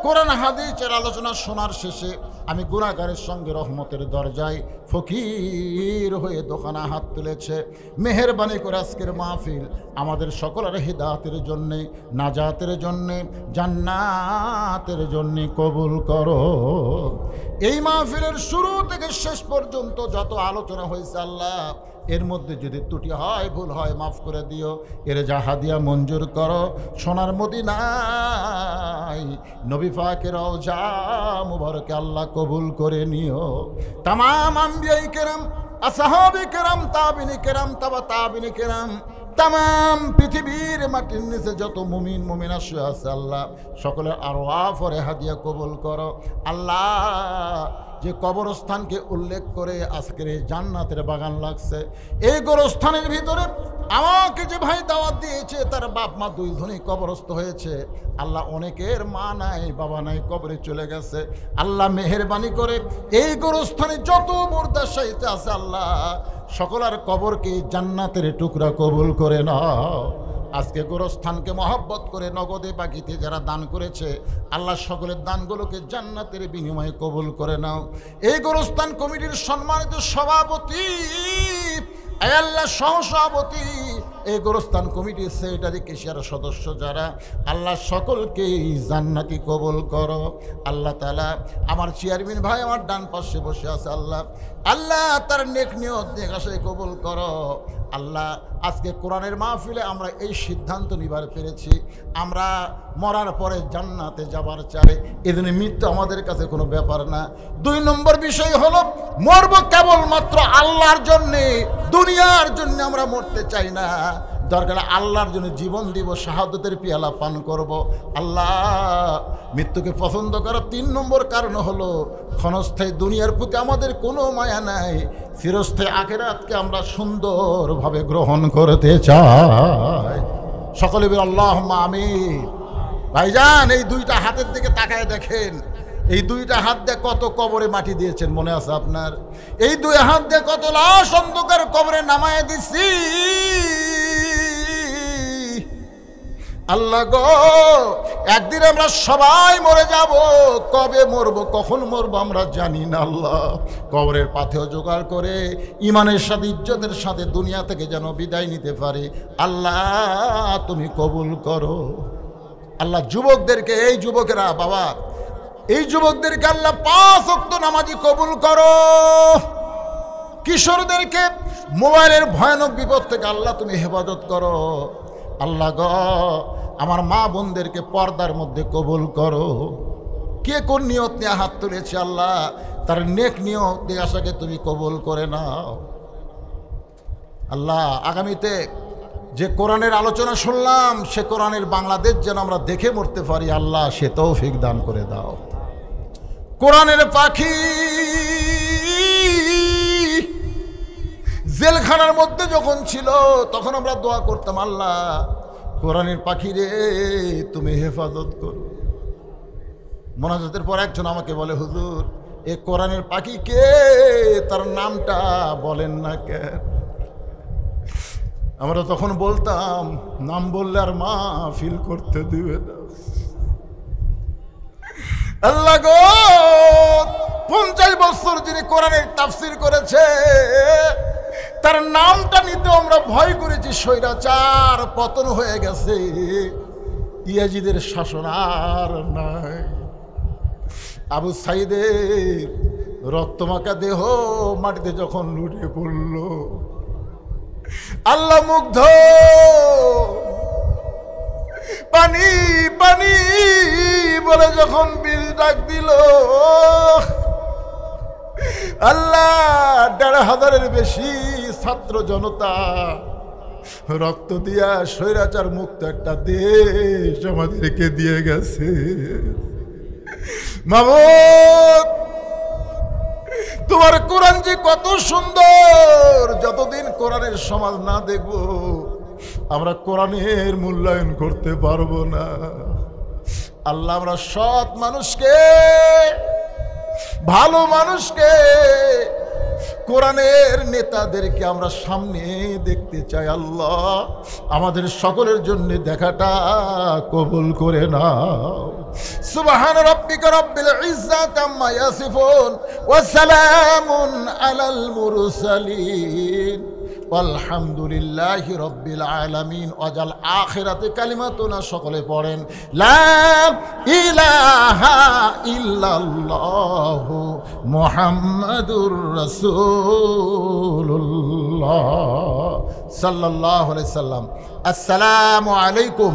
কোরআন হাদিসের আলোচনা শোনার শেষে আমি গুনাহগারের সঙ্গে রহমতের দরজায় ফকির হয়ে দোকানা হাত তুলেছে। মেহেরবানি করে আজকের মাহফিল আমাদের সকলের হিদায়াতের জন্যে, নাজাতের জন্যে, জান্নাতের জন্যে কবুল করো। এই মাহফিলের শুরু থেকে শেষ পর্যন্ত যত আলোচনা হয়েছে আল্লাহ, এর মধ্যে যদি ত্রুটি হয়, ভুল হয়, মাফ করে দিও। এর যা হাদিয়া মঞ্জুর করো, সোনার মদিনায় নবী পাকের রওজা মুবারকে আল্লাহ কবুল করে নিও। তামাম আম্বিয়ায়ে কেরাম, আসহাবে কেরাম, তাবিনী কেরাম, তাবা তাবিনী কেরাম, তামাম পৃথিবীর মাটির নিচে যত মুমিন মুমিনা শুয়ে আছে আল্লাহ, সকলের আরওয়াহ ও হাদিয়া কবুল করো। আল্লাহ, যে কবরস্থানকে উল্লেখ করে আজকের এই জান্নাতের বাগান লাগছে, এই গোরস্থানের ভিতরে আমাকে যে ভাই দাওয়াত দিয়েছে তার বাপ মা দুইজনই কবরস্থ হয়েছে। আল্লাহ, অনেকের মা নাই বাবা নাই, কবরে চলে গেছে। আল্লাহ মেহেরবানি করে এই গোরস্থানে যত মুর্দা শাহীদ আছে আল্লাহ, সকলের কবরকে জান্নাতের টুকরা কবুল করে নাও। আজকে গোরস্থানকে মহব্বত করে নগদে বাকিতে যারা দান করেছে, আল্লাহ সকলের দানগুলোকে জান্নাতের বিনিময়ে কবুল করে নাও। এই গোরস্থান কমিটির সম্মানিত সভাপতি, আল্লাহ সহসভাপতি, এই গোরস্থান কমিটির সেক্রেটারি, কেশিয়ার সদস্য যারা, আল্লাহ সকলকেই জান্নাতি কবুল করো। আল্লাহ তাআলা আমার চেয়ারম্যান ভাই আমার ডান পাশে বসে আছে, আল্লাহ তার নেক নিয়ত নেক আশায় কবুল করো। আল্লাহ আজকে কোরআনের মাহফিলে আমরা এই সিদ্ধান্ত নিবার পেরেছি, আমরা মরার পরে জান্নাতে যাবার চাই। এজন্য মৃত্যু আমাদের কাছে কোনো ব্যাপার না। 2 নম্বর বিষয় হলো মরব কেবলমাত্র আল্লাহর জন্যে, দুনিয়ার জন্য আমরা মরতে চাই না। দরকার আল্লাহর জন্য জীবন দিব, শাহাদতের পিয়ালা পান করব। আল্লাহ মৃত্যুকে পছন্দ করার 3 নম্বর কারণ হলো ক্ষণস্থায়ী দুনিয়ার প্রতি আমাদের কোনো মায়া নাই, চিরস্থায়ী আখিরাতকে আমরা সুন্দরভাবে গ্রহণ করতে চাই। সকলে বলি আল্লাহুম্মা আমিন। ভাইজান, এই 2টা হাতের দিকে তাকায় দেখেন, এই 2টা হাত দিয়ে কত কবরে মাটি দিয়েছেন মনে আছে আপনার? এই 2 হাত দিয়ে কত লাশ অন্ধকার কবরে নামায় দিছি। আল্লাহ গো, একদিন আমরা সবাই মরে যাব, কবে মরবো কখন মরবো আমরা জানি না। আল্লাহ কবরের পাথেও জোগাড় করে ইমানের সাথে ইজ্জতের সাথে দুনিয়া থেকে যেন বিদায় নিতে পারি। আল্লাহ তুমি কবুল করো। আল্লাহ যুবকদেরকে, এই যুবকেরা বাবা, এই যুবকদেরকে আল্লাহ 5 ওয়াক্ত নামাজি কবুল করো। কিশোরদেরকে মোবাইলের ভয়ানক বিপদ থেকে আল্লাহ তুমি হেফাজত করো। আল্লাহ গো, আমার মা বোনদেরকে পর্দার মধ্যে কবুল করো। কে কোন নিয়ত নিয়ে হাত তুলেছে আল্লাহ তার নেক নিয়ত দিয়ে আশাকে তুমি কবুল করে নাও। আল্লাহ আগামীতে যে কোরআনের আলোচনা শুনলাম, সে কোরআনের বাংলাদেশ যেন আমরা দেখে মরতে পারি, আল্লাহ সে তৌফিক দান করে দাও। কোরআনের পাখি জেলখানার মধ্যে যখন ছিল তখন আমরা দোয়া করতাম, আল্লাহ কোরআনের পাখি রে তুমি হেফাজত করো। মোনাজাতের পর একজন আমাকে বলে, হুজুর এ কোরআনের পাখি কে, তার নামটা বলেন না কেন? আমরা তখন বলতাম, নাম বললে আর মা ফিল করতে দিবে না। আল্লাহ গো, 50 বছর যিনি কোরআনের তাফসীর করেছে তার নামটা নিতে আমরা ভয় করেছি। স্বৈরাচার পতন হয়ে গেছে, ইয়াজিদের শাসন আর নাই। আবু সাইদের রক্তমাখা দেহ মাটিতে যখন লুটিয়ে পড়ল, আল্লাহ মুগ্ধ, পানি পানি বলে যখন বীর ডাক দিল, আল্লাহ 1,500-এর বেশি ছাত্র জনতা রক্ত দিয়া স্বৈরাচার মুক্ত একটা দেশ আমাদেরকে দিয়ে গেছে। মাবুদ, তোমার কোরআন যে কত সুন্দর, যতদিন কোরআনের সমাজ না দেখব আমরা কোরআনের মূল্যায়ন করতে পারবো না। আল্লাহ আমরা সৎ মানুষকে, ভালো মানুষকে, কোরআনের নেতাদেরকে আমরা সামনে দেখতে চাই। আল্লাহ আমাদের সকলের জন্য দেখাটা কবুল করে নাও। সুবহান রাব্বিকা রাব্বিল ইজ্জাতি আম্মা ইয়াসিফুন ওয়া সালামুন আলাল মুরসালিন আলহামদুলিল্লাহি রাব্বিল আলামিন। ওয়াজাল আখিরাতে কালিমাতুনা, সকলে পড়েন লা ইলাহা ইল্লাল্লাহু মুহাম্মাদুর রাসূলুল্লাহ সাল্লাল্লাহু আলাইহি সাল্লাম। আসসালামু আলাইকুম।